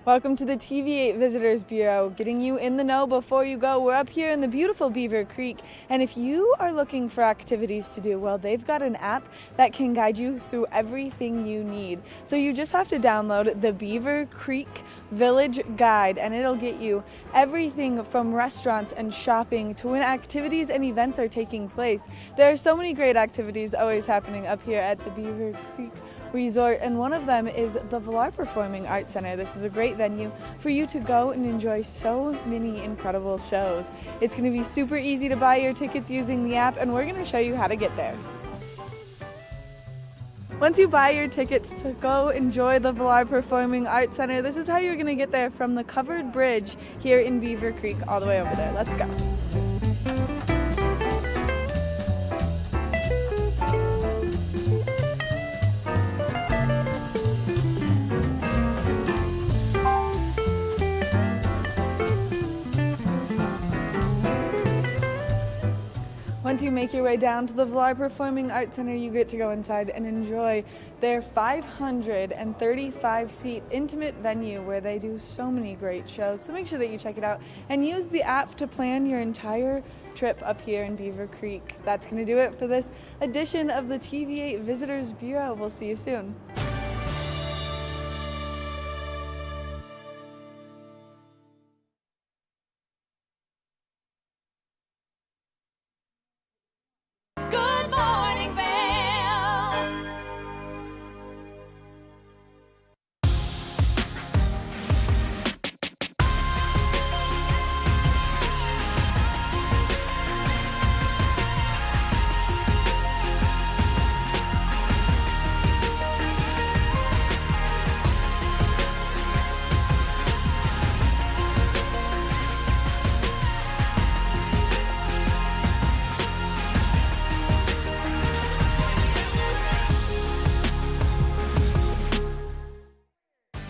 [SPEAKER 2] Welcome to the TV8 Visitors Bureau, getting you in the know before you go. We're up here in the beautiful Beaver Creek, and if you are looking for activities to do, well, they've got an app that can guide you through everything you need. So you just have to download the Beaver Creek Village Guide, and it'll get you everything from restaurants and shopping to when activities and events are taking place. There are so many great activities always happening up here at the Beaver Creek Resort, and one of them is the Vail Performing Arts Center. This is a great venue for you to go and enjoy so many incredible shows. It's going to be super easy to buy your tickets using the app, and we're going to show you how to get there. Once you buy your tickets to go enjoy the Vail Performing Arts Center, this is how you're going to get there from the covered bridge here in Beaver Creek all the way over there. Let's go. Once you make your way down to the Vail Performing Arts Center, you get to go inside and enjoy their 535-seat intimate venue where they do so many great shows. So make sure that you check it out and use the app to plan your entire trip up here in Beaver Creek. That's going to do it for this edition of the TV8 Visitors Bureau. We'll see you soon.
[SPEAKER 1] Good morning, Vail.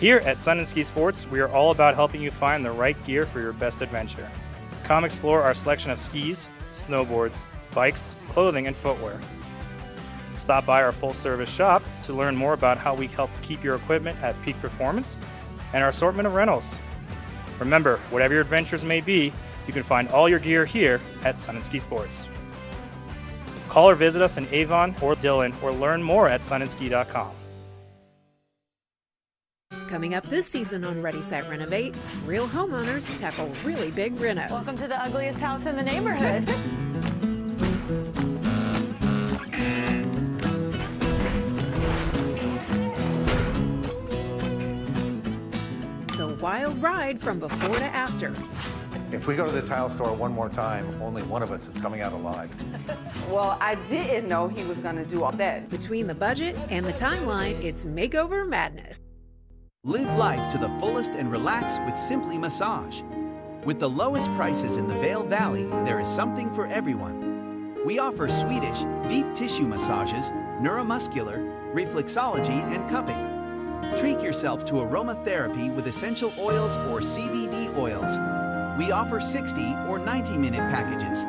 [SPEAKER 16] Here at Sun & Ski Sports, we are all about helping you find the right gear for your best adventure. Come explore our selection of skis, snowboards, bikes, clothing, and footwear. Stop by our full-service shop to learn more about how we help keep your equipment at peak performance and our assortment of rentals. Remember, whatever your adventures may be, you can find all your gear here at Sun & Ski Sports. Call or visit us in Avon or Dillon or learn more at sunandski.com.
[SPEAKER 17] Coming up this season on Ready, Set, Renovate, real homeowners tackle really big renos.
[SPEAKER 18] Welcome to the ugliest house in the neighborhood.
[SPEAKER 17] It's a wild ride from before to after.
[SPEAKER 19] If we go to the tile store one more time, only one of us is coming out alive.
[SPEAKER 20] Well, I didn't know he was going to do all that.
[SPEAKER 17] Between the budget and the timeline, it's makeover madness.
[SPEAKER 3] Live life to the fullest and relax with Simply Massage. With the lowest prices in the Vail Valley, there is something for everyone. We offer Swedish, deep tissue massages, neuromuscular, reflexology, and cupping. Treat yourself to aromatherapy with essential oils or CBD oils. We offer 60 or 90-minute packages.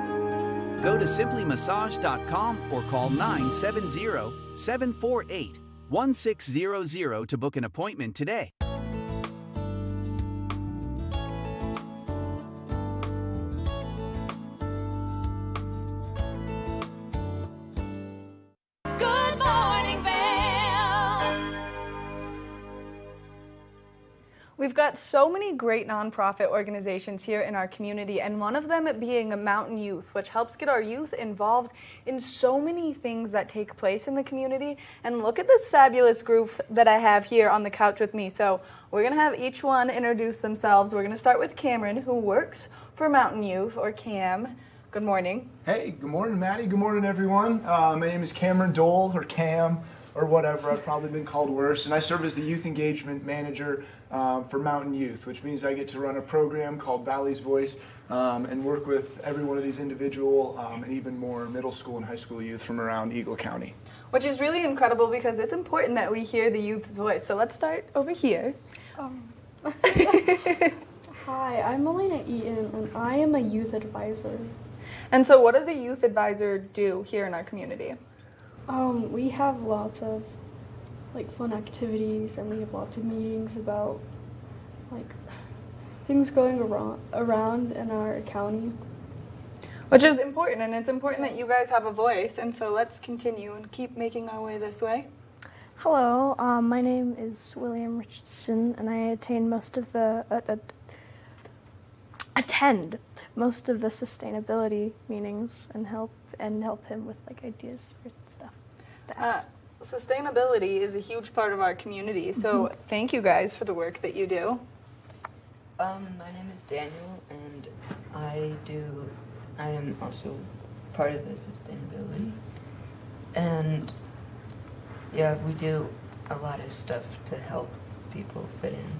[SPEAKER 3] Go to simplymassage.com or call 970-748-1600 to book an appointment today.
[SPEAKER 1] Good morning, Vail.
[SPEAKER 2] We've got so many great nonprofit organizations here in our community, and one of them being Mountain Youth, which helps get our youth involved in so many things that take place in the community. And look at this fabulous group that I have here on the couch with me. So we're going to have each one introduce themselves. We're going to start with Cameron, who works for Mountain Youth, or CAM. Good morning.
[SPEAKER 21] Hey, good morning, Maddie. Good morning, everyone. My name is Cameron Dole, or Cam, or whatever. I've probably been called worse. And I serve as the Youth Engagement Manager for Mountain Youth, which means I get to run a program called Valley's Voice and work with every one of these individual and even more middle school and high school youth from around Eagle County.
[SPEAKER 2] Which is really incredible because it's important that we hear the youth's voice. So let's start over here.
[SPEAKER 22] Hi, I'm Elena Eaton, and I am a youth advisor.
[SPEAKER 2] And so what does a youth advisor do here in our community?
[SPEAKER 22] We have lots of fun activities, and we have lots of meetings about things going around in our county.
[SPEAKER 2] Which is important, and it's important that you guys have a voice. And so let's continue and keep making our way this way.
[SPEAKER 22] Hello, my name is William Richardson, and I attend most of the sustainability meetings and help him with ideas for stuff.
[SPEAKER 2] Sustainability is a huge part of our community, so thank you guys for the work that you do.
[SPEAKER 23] My name is Daniel, and I am also part of the sustainability. And yeah, we do a lot of stuff to help people fit in.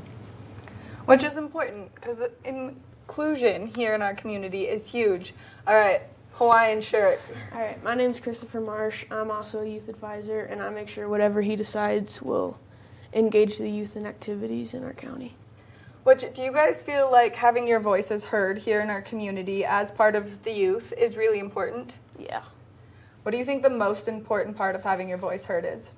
[SPEAKER 2] Which is important, because inclusion here in our community is huge. All right, Hawaiian shirt.
[SPEAKER 22] All right, my name's Christopher Marsh. I'm also a youth advisor, and I make sure whatever he decides will engage the youth in activities in our county.
[SPEAKER 2] Do you guys feel like having your voices heard here in our community as part of the youth is really important?
[SPEAKER 22] Yeah.
[SPEAKER 2] What do you think the most important part of having your voice heard is?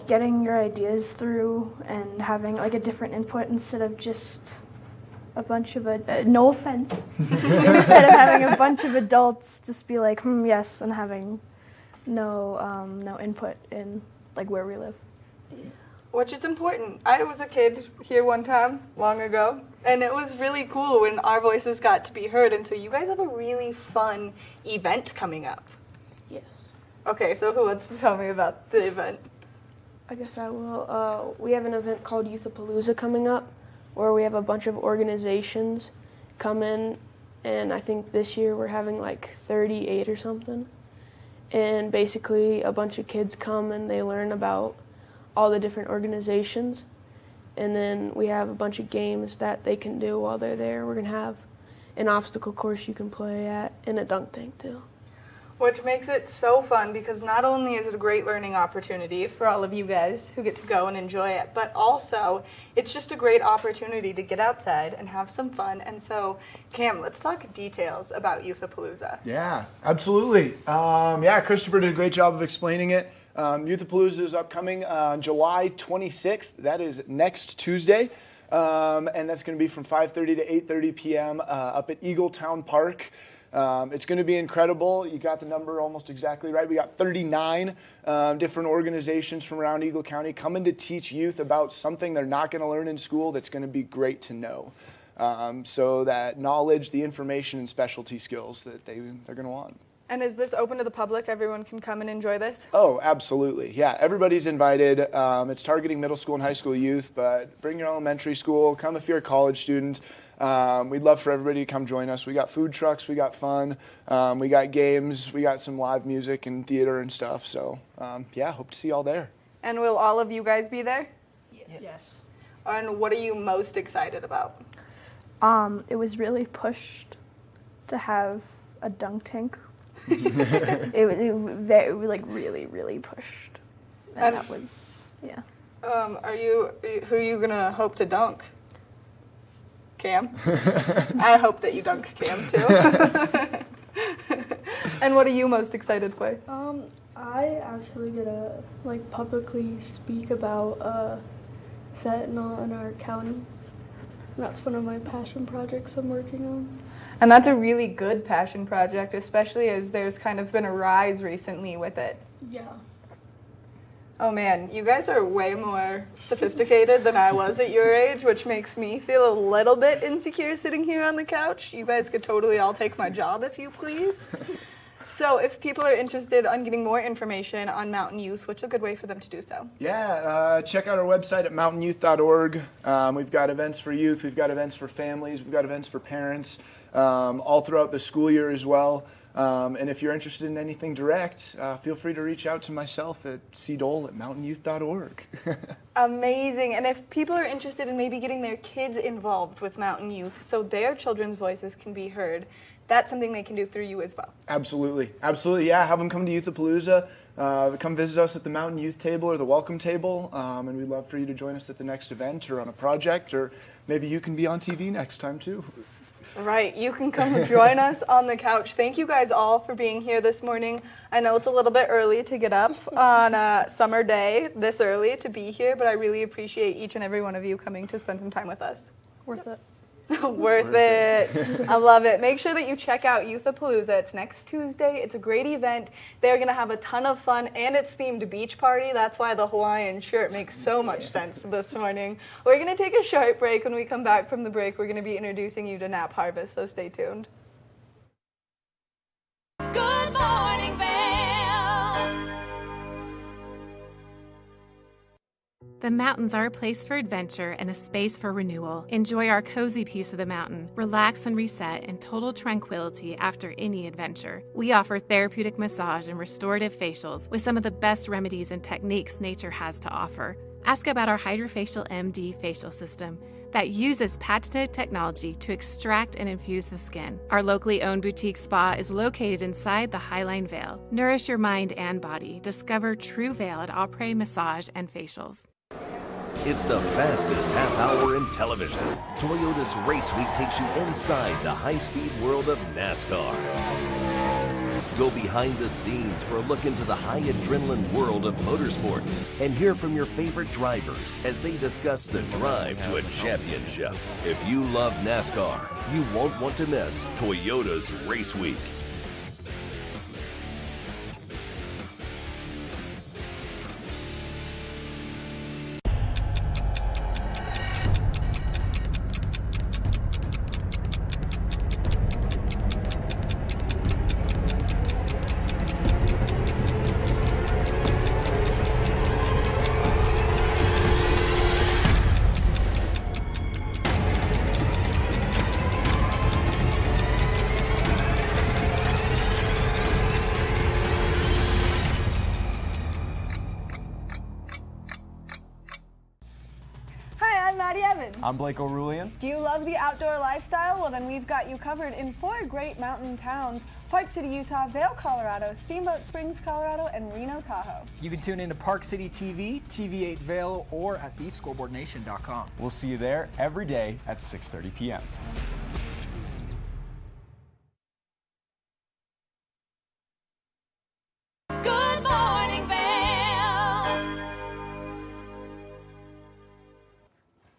[SPEAKER 22] Getting your ideas through and having a different input instead of just a bunch of no offense, instead of having a bunch of adults just be like, yes, and having no input in where we live.
[SPEAKER 2] Which is important. I was a kid here one time, long ago, and it was really cool when our voices got to be heard, and so you guys have a really fun event coming up.
[SPEAKER 22] Yes.
[SPEAKER 2] Okay, so who wants to tell me about the event?
[SPEAKER 22] I guess I will. We have an event called Youthapalooza coming up, where we have a bunch of organizations come in, and I think this year we're having 38 or something. And basically a bunch of kids come and they learn about all the different organizations. And then we have a bunch of games that they can do while they're there. We're going to have an obstacle course you can play at and a dunk tank too.
[SPEAKER 2] Which makes it so fun because not only is it a great learning opportunity for all of you guys who get to go and enjoy it, but also it's just a great opportunity to get outside and have some fun. And so, Cam, let's talk details about Youthapalooza.
[SPEAKER 21] Yeah, absolutely. Christopher did a great job of explaining it. Youthapalooza is upcoming on July 26th. That is next Tuesday. And that's going to be from 5:30 to 8:30 p.m. Up at Eagle Town Park. It's going to be incredible. You got the number almost exactly right. We got 39 different organizations from around Eagle County coming to teach youth about something they're not going to learn in school that's going to be great to know. So that knowledge, the information, and specialty skills that they're going to want.
[SPEAKER 2] And is this open to the public? Everyone can come and enjoy this?
[SPEAKER 21] Oh, absolutely. Yeah, everybody's invited. It's targeting middle school and high school youth, but bring your elementary school. Come if you're a college student. We'd love for everybody to come join us. We got food trucks, we got fun, we got games, we got some live music and theater and stuff. So, yeah, hope to see you all there.
[SPEAKER 2] And will all of you guys be there?
[SPEAKER 22] Yes.
[SPEAKER 2] And what are you most excited about?
[SPEAKER 22] It was really pushed to have a dunk tank. it was like really pushed. And that was, yeah.
[SPEAKER 2] Who are you gonna hope to dunk? Cam? I hope that you dunk Cam too. And what are you most excited for?
[SPEAKER 4] I actually get to like publicly speak about fentanyl in our county. That's one of my passion projects I'm working on.
[SPEAKER 2] And that's a really good passion project, especially as there's kind of been a rise recently with it.
[SPEAKER 4] Yeah.
[SPEAKER 2] Oh man, you guys are way more sophisticated than I was at your age, which makes me feel a little bit insecure sitting here on the couch. You guys could totally all take my job if you please. So if people are interested in getting more information on Mountain Youth, what's a good way for them to do so?
[SPEAKER 21] Yeah, check out our website at mountainyouth.org. We've got events for youth, we've got events for families, we've got events for parents, all throughout the school year as well. And if you're interested in anything direct, feel free to reach out to myself at cdole@mountainyouth.org.
[SPEAKER 2] Amazing. And if people are interested in maybe getting their kids involved with Mountain Youth so their children's voices can be heard, that's something they can do through you as well.
[SPEAKER 21] Absolutely. Absolutely, yeah. Have them come to Youthapalooza. Come visit us at the Mountain Youth Table or the Welcome Table. And we'd love for you to join us at the next event or on a project, or maybe you can be on TV next time too.
[SPEAKER 2] Right, you can come join us on the couch. Thank you guys all for being here this morning. I know it's a little bit early to get up on a summer day this early to be here, but I really appreciate each and every one of you coming to spend some time with us.
[SPEAKER 4] Worth it.
[SPEAKER 2] Worth it. I love it. Make sure that you check out Youthapalooza. It's next Tuesday. It's a great event. They're going to have a ton of fun, and it's themed beach party. That's why the Hawaiian shirt makes so much sense this morning. We're going to take a short break. When we come back from the break, we're going to be introducing you to Nap Harvest, so stay tuned.
[SPEAKER 1] Good morning, Vail.
[SPEAKER 17] The mountains are a place for adventure and a space for renewal. Enjoy our cozy piece of the mountain. Relax and reset in total tranquility after any adventure. We offer therapeutic massage and restorative facials with some of the best remedies and techniques nature has to offer. Ask about our Hydrofacial MD facial system that uses patented technology to extract and infuse the skin. Our locally owned boutique spa is located inside the Highline Vail. Nourish your mind and body. Discover true Vail at Après Massage and Facials.
[SPEAKER 5] It's the fastest half hour in television. Toyota's Race Week takes you inside the high-speed world of NASCAR. Go behind the scenes for a look into the high adrenaline world of motorsports and hear from your favorite drivers as they discuss the drive to a championship. If you love NASCAR, you won't want to miss Toyota's Race Week.
[SPEAKER 6] I'm Blake O'Rulian.
[SPEAKER 2] Do you love the outdoor lifestyle? Well, then we've got you covered in 4 great mountain towns: Park City, Utah, Vail, Colorado, Steamboat Springs, Colorado, and Reno, Tahoe.
[SPEAKER 24] You can tune into Park City TV, TV8 Vail, or at thescoreboardnation.com.
[SPEAKER 6] We'll see you there every day at 6:30 p.m.
[SPEAKER 1] Good morning, Vail.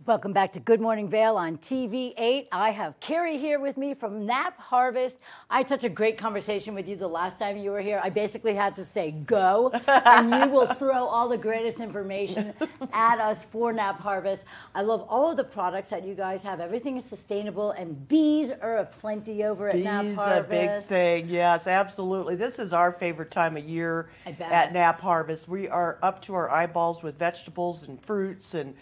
[SPEAKER 8] Welcome back to Good Morning Vail on TV8. I have Carrie here with me from Nap Harvest. I had such a great conversation with you the last time you were here. I basically had to say go, and you will throw all the greatest information at us for Nap Harvest. I love all of the products that you guys have. Everything is sustainable, and bees are aplenty over at Nap Harvest.
[SPEAKER 7] Bees a big thing, yes, absolutely. This is our favorite time of year at Nap Harvest. We are up to our eyeballs with vegetables and fruits, and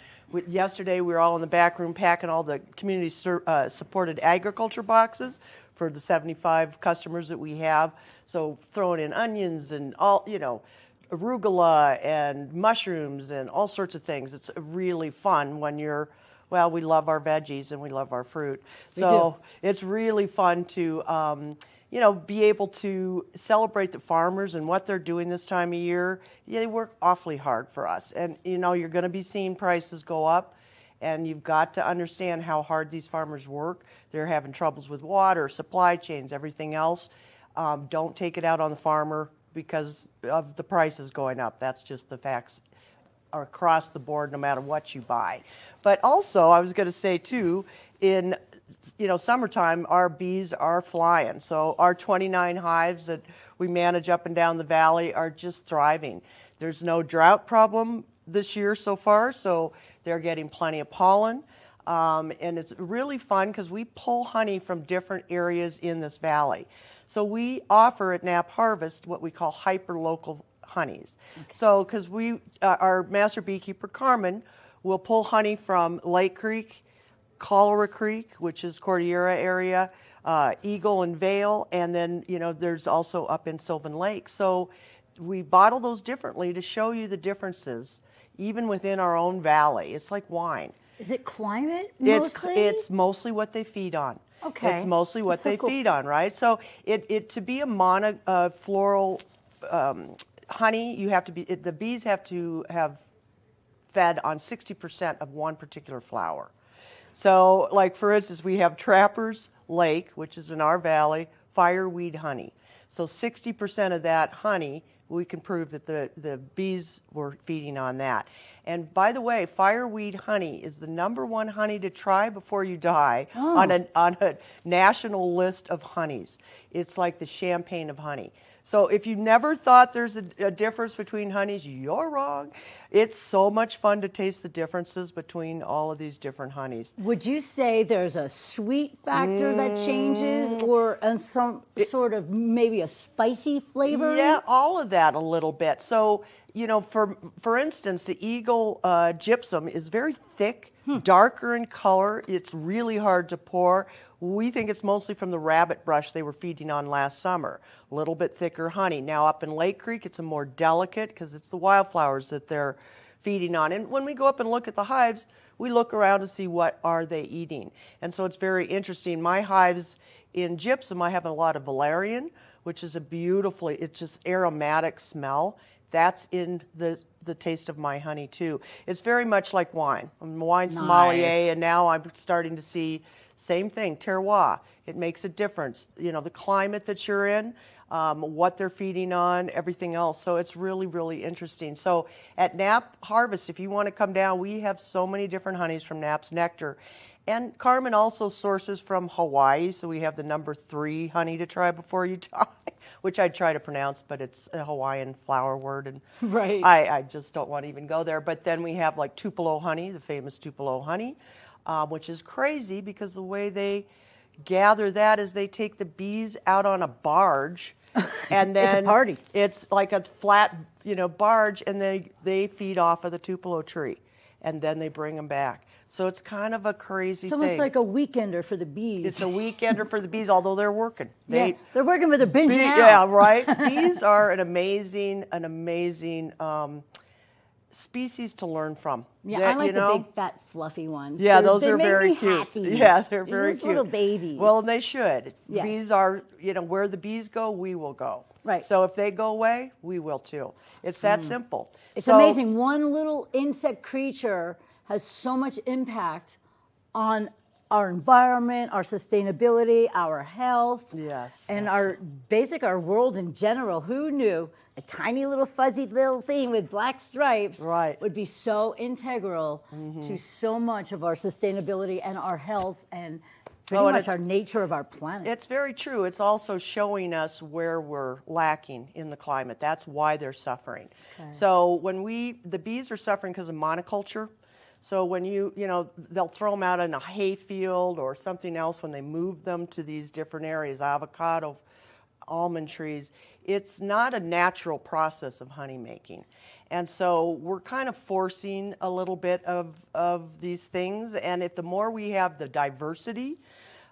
[SPEAKER 7] yesterday we were all in the back room packing all the community supported agriculture boxes for the 75 customers that we have. So throwing in onions and all, arugula and mushrooms and all sorts of things. It's really fun when you're, well, we love our veggies and we love our fruit. So it's really fun to, be able to celebrate the farmers and what they're doing this time of year. Yeah, they work awfully hard for us. And, you're going to be seeing prices go up, and you've got to understand how hard these farmers work. They're having troubles with water, supply chains, everything else. Don't take it out on the farmer because of the prices going up. That's just the facts are across the board, no matter what you buy. But also, I was going to say, too, in summertime, our bees are flying. So our 29 hives that we manage up and down the valley are just thriving. There's no drought problem this year so far, so they're getting plenty of pollen. And it's really fun because we pull honey from different areas in this valley. So we offer at Nap Harvest what we call hyper-local honeys. Okay. So because our master beekeeper, Carmen, will pull honey from Lake Creek, Cholera Creek, which is Cordillera area, Eagle and Vail, and then, there's also up in Sylvan Lake. So we bottle those differently to show you the differences, even within our own valley. It's like wine.
[SPEAKER 8] Is it climate mostly?
[SPEAKER 7] It's mostly what they feed on.
[SPEAKER 8] Okay.
[SPEAKER 7] It's mostly what they feed on, right? So it to be a monofloral honey, you have to be, the bees have to have fed on 60% of one particular flower. So, like, for instance, we have Trappers Lake, which is in our valley, fireweed honey. So 60% of that honey, we can prove that the bees were feeding on that. And by the way, fireweed honey is the #1 honey to try before you die on a national list of honeys. It's like the champagne of honey. So if you never thought there's a difference between honeys, you're wrong. It's so much fun to taste the differences between all of these different honeys.
[SPEAKER 8] Would you say there's a sweet factor that changes, or some sort of maybe a spicy flavor?
[SPEAKER 7] Yeah, all of that a little bit. So, for instance, the Eagle gypsum is very thick, darker in color. It's really hard to pour. We think it's mostly from the rabbit brush they were feeding on last summer. A little bit thicker honey. Now up in Lake Creek, it's a more delicate because it's the wildflowers that they're feeding on. And when we go up and look at the hives, we look around to see what are they eating. And so it's very interesting. My hives in gypsum, I have a lot of valerian, which is it's just aromatic smell. That's in the taste of my honey too. It's very much like wine. I'm a wine sommelier, and now I'm starting to see same thing, terroir. It makes a difference. The climate that you're in, what they're feeding on, everything else. So it's really, really interesting. So at Nap Harvest, if you want to come down, we have so many different honeys from Nap's Nectar. And Carmen also sources from Hawaii, so we have the #3 honey to try before you die, which I try to pronounce, but it's a Hawaiian flower word, and
[SPEAKER 8] right.
[SPEAKER 7] I just don't want to even go there. But then we have like Tupelo honey, the famous Tupelo honey, which is crazy because the way they gather that is they take the bees out on a barge, and then
[SPEAKER 8] it's a party.
[SPEAKER 7] It's like a flat, barge, and they feed off of the Tupelo tree, and then they bring them back. So it's kind of a crazy thing.
[SPEAKER 8] It's almost like a weekender for the bees.
[SPEAKER 7] It's a weekender for the bees, although they're working.
[SPEAKER 8] They're working with a binge now.
[SPEAKER 7] Yeah, right. Bees are an amazing species to learn from.
[SPEAKER 8] Yeah, I like the big, fat, fluffy ones.
[SPEAKER 7] Yeah, those are very cute.
[SPEAKER 8] Happy.
[SPEAKER 7] Yeah, they're very cute.
[SPEAKER 8] Little babies.
[SPEAKER 7] Well, and they should.
[SPEAKER 8] Yes.
[SPEAKER 7] Bees are, where the bees go, we will go.
[SPEAKER 8] Right.
[SPEAKER 7] So if they go away, we will too. It's that simple.
[SPEAKER 8] It's amazing. One little insect creature has so much impact on our environment, our sustainability, our health, and
[SPEAKER 7] absolutely.
[SPEAKER 8] our world in general. Who knew a tiny little fuzzy little thing with black stripes would be so integral to so much of our sustainability and our health and pretty much our nature of our planet.
[SPEAKER 7] It's very true. It's also showing us where we're lacking in the climate. That's why they're suffering.
[SPEAKER 8] Okay.
[SPEAKER 7] So when the bees are suffering because of monoculture. So when they'll throw them out in a hay field or something else when they move them to these different areas, avocado, almond trees. It's not a natural process of honey making. And so we're kind of forcing a little bit of these things. And the more we have the diversity,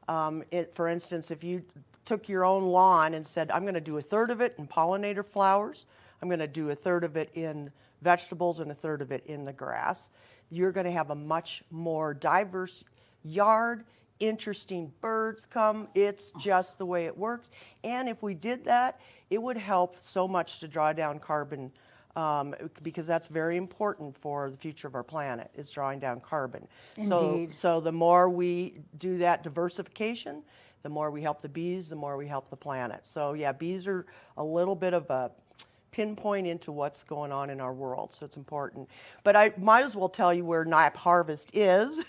[SPEAKER 7] for instance, if you took your own lawn and said, I'm going to do a third of it in pollinator flowers, I'm going to do a third of it in vegetables and a third of it in the grass, you're going to have a much more diverse yard, interesting birds come. It's just the way it works. And if we did that, it would help so much to draw down carbon, because that's very important for the future of our planet, is drawing down carbon.
[SPEAKER 8] Indeed.
[SPEAKER 7] So the more we do that diversification, the more we help the bees, the more we help the planet. So yeah, bees are a little bit of a pinpoint into what's going on in our world, so it's important. But I might as well tell you where Nap Harvest is.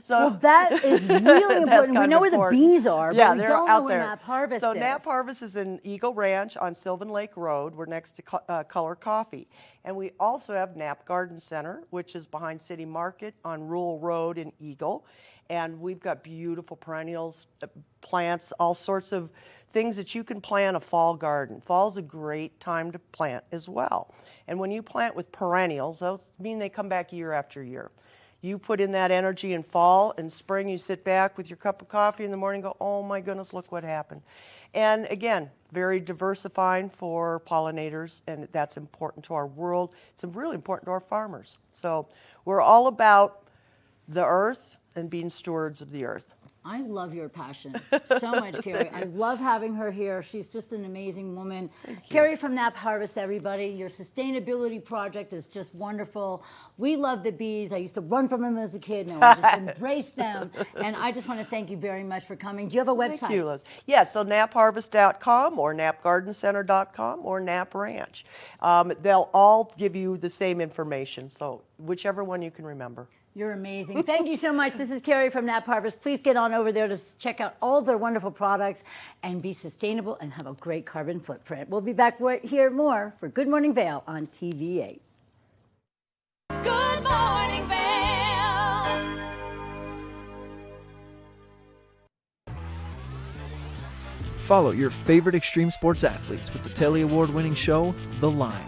[SPEAKER 8] Well, that is really important. We know where the bees are, but we
[SPEAKER 7] they're
[SPEAKER 8] don't
[SPEAKER 7] out
[SPEAKER 8] know
[SPEAKER 7] there.
[SPEAKER 8] where Nap Harvest
[SPEAKER 7] So
[SPEAKER 8] is.
[SPEAKER 7] Nap Harvest is in Eagle Ranch on Sylvan Lake Road. We're next to Color Coffee. And we also have Nap Garden Center, which is behind City Market on Rural Road in Eagle. And we've got beautiful perennials, plants, all sorts of things that you can plant a fall garden. Fall's a great time to plant as well. And when you plant with perennials, those mean they come back year after year. You put in that energy in fall and spring, you sit back with your cup of coffee in the morning and go, oh my goodness, look what happened. And again, very diversifying for pollinators, and that's important to our world. It's really important to our farmers. So we're all about the earth and being stewards of the earth.
[SPEAKER 8] I love your passion so much, Carrie. I love having her here. She's just an amazing woman. Carrie from Nap Harvest, everybody. Your sustainability project is just wonderful. We love the bees. I used to run from them as a kid. Now I just embrace them. And I just want to thank you very much for coming. Do you have a website?
[SPEAKER 7] Thank you, Liz. Yeah, so napharvest.com or napgardencenter.com or Nap Ranch. They'll all give you the same information, so whichever one you can remember.
[SPEAKER 8] You're amazing. Thank you so much. This is Carrie from Nap Harvest. Please get on over there to check out all their wonderful products and be sustainable and have a great carbon footprint. We'll be back here more for Good Morning Vail on TV8.
[SPEAKER 1] Good Morning Vail.
[SPEAKER 9] Follow your favorite extreme sports athletes with the Telly Award-winning show, The Line.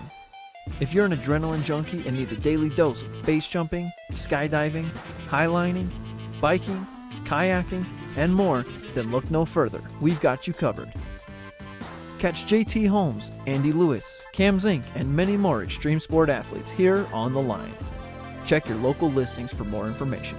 [SPEAKER 9] If you're an adrenaline junkie and need a daily dose of base jumping, skydiving, highlining, biking, kayaking, and more, then look no further. We've got you covered. Catch JT Holmes, Andy Lewis, Cam Zink, and many more extreme sport athletes here on The Line. Check your local listings for more information.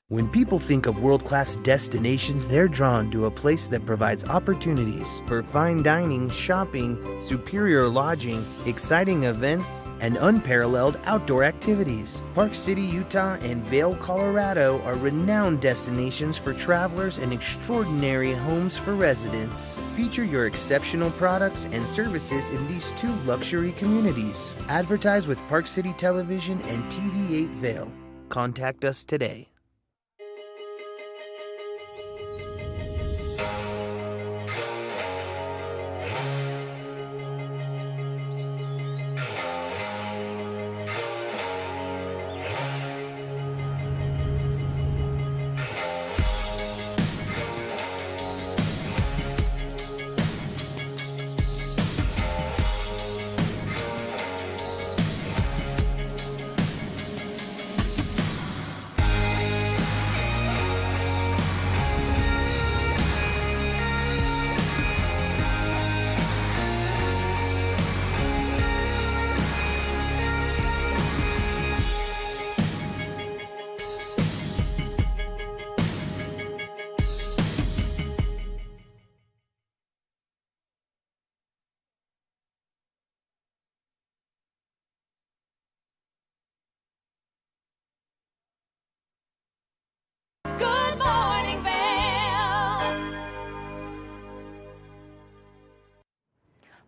[SPEAKER 10] When people think of world-class destinations, they're drawn to a place that provides opportunities for fine dining, shopping, superior lodging, exciting events, and unparalleled outdoor activities. Park City, Utah, and Vail, Colorado are renowned destinations for travelers and extraordinary homes for residents. Feature your exceptional products and services in these two luxury communities. Advertise with Park City Television and TV8 Vail. Contact us today.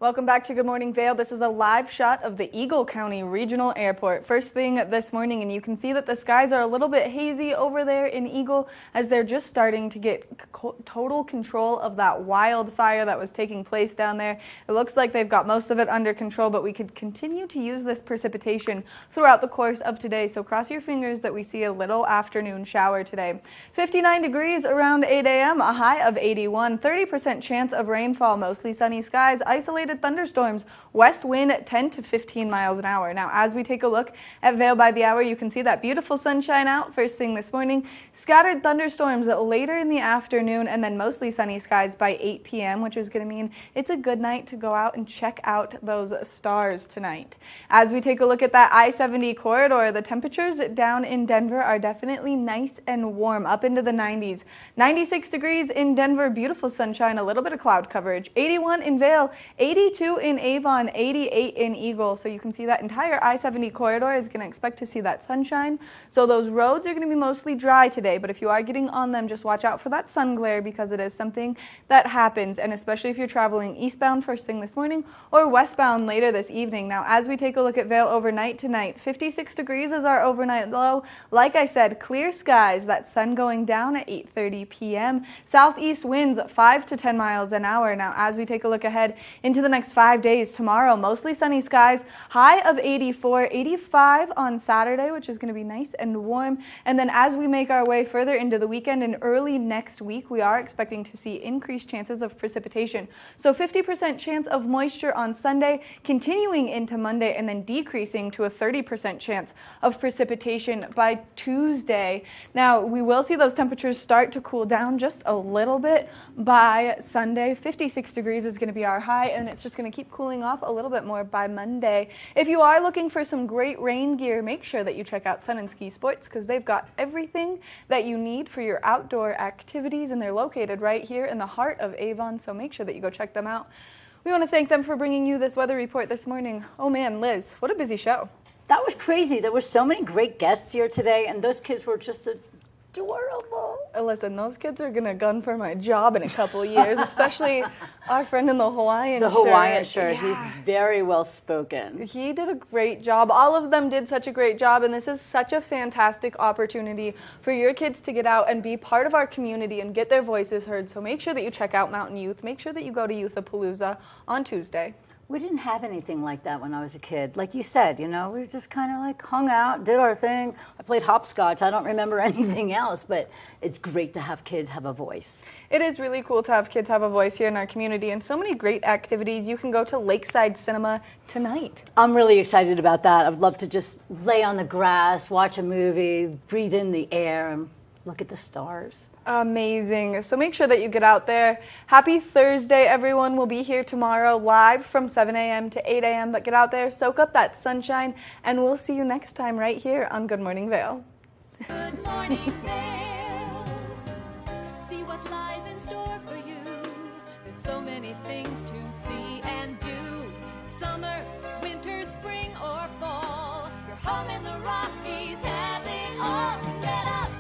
[SPEAKER 2] Welcome back to Good Morning Vail. This is a live shot of the Eagle County Regional Airport. First thing this morning, and you can see that the skies are a little bit hazy over there in Eagle as they're just starting to get total control of that wildfire that was taking place down there. It looks like they've got most of it under control, but we could continue to use this precipitation throughout the course of today. So cross your fingers that we see a little afternoon shower today. 59 degrees around 8 a.m., a high of 81, 30% chance of rainfall, mostly sunny skies, isolated thunderstorms, west wind 10 to 15 miles an hour. Now, as we take a look at Vail by the hour, you can see that beautiful sunshine out first thing this morning, scattered thunderstorms later in the afternoon, and then mostly sunny skies by 8 p.m., which is going to mean it's a good night to go out and check out those stars tonight. As we take a look at that I-70 corridor, the temperatures down in Denver are definitely nice and warm, up into the 90s. 96 degrees in Denver, beautiful sunshine, a little bit of cloud coverage. 81 in Vail, 82 in Avon, 88 in Eagle. So you can see that entire I-70 corridor is going to expect to see that sunshine. So those roads are going to be mostly dry today, but if you are getting on them, just watch out for that sun glare because it is something that happens, and especially if you're traveling eastbound first thing this morning or westbound later this evening. Now, as we take a look at Vail overnight tonight, 56 degrees is our overnight low. Like I said, clear skies, that sun going down at 8:30 p.m. Southeast winds 5 to 10 miles an hour. Now, as we take a look ahead into the next 5 days, tomorrow, mostly sunny skies, high of 84, 85 on Saturday, which is going to be nice and warm. And then as we make our way further into the weekend and early next week, we are expecting to see increased chances of precipitation. So 50% chance of moisture on Sunday, continuing into Monday, and then decreasing to a 30% chance of precipitation by Tuesday. Now, we will see those temperatures start to cool down just a little bit by Sunday. 56 degrees is going to be our high, and it's just going to keep cooling off a little bit more by Monday. If you are looking for some great rain gear, make sure that you check out Sun and Ski Sports because they've got everything that you need for your outdoor activities, and they're located right here in the heart of Avon, so make sure that you go check them out. We want to thank them for bringing you this weather report this morning. Oh man, Liz, what a busy show.
[SPEAKER 8] That was crazy. There were so many great guests here today, and those kids were just adorable.
[SPEAKER 2] Listen, those kids are going to gun for my job in a couple years, especially our friend in the Hawaiian shirt.
[SPEAKER 8] The Hawaiian shirt.
[SPEAKER 2] Yeah.
[SPEAKER 8] He's very well spoken.
[SPEAKER 2] He did a great job. All of them did such a great job, and this is such a fantastic opportunity for your kids to get out and be part of our community and get their voices heard. So make sure that you check out Mountain Youth. Make sure that you go to Youthapalooza on Tuesday.
[SPEAKER 8] We didn't have anything like that when I was a kid. Like you said, you know, we just kind of like hung out, did our thing. I played hopscotch. I don't remember anything else, but it's great to have kids have a voice.
[SPEAKER 2] It is really cool to have kids have a voice here in our community, and so many great activities. You can go to Lakeside Cinema tonight.
[SPEAKER 8] I'm really excited about that. I'd love to just lay on the grass, watch a movie, breathe in the air, and look at the stars.
[SPEAKER 2] Amazing. So make sure that you get out there. Happy Thursday, everyone. We'll be here tomorrow live from 7 a.m. to 8 a.m. But get out there, soak up that sunshine, and we'll see you next time right here on Good Morning Vail.
[SPEAKER 1] Good morning, Vail. See what lies in store for you. There's so many things to see and do. Summer, winter, spring, or fall. Your home in the Rockies has it all. So get up.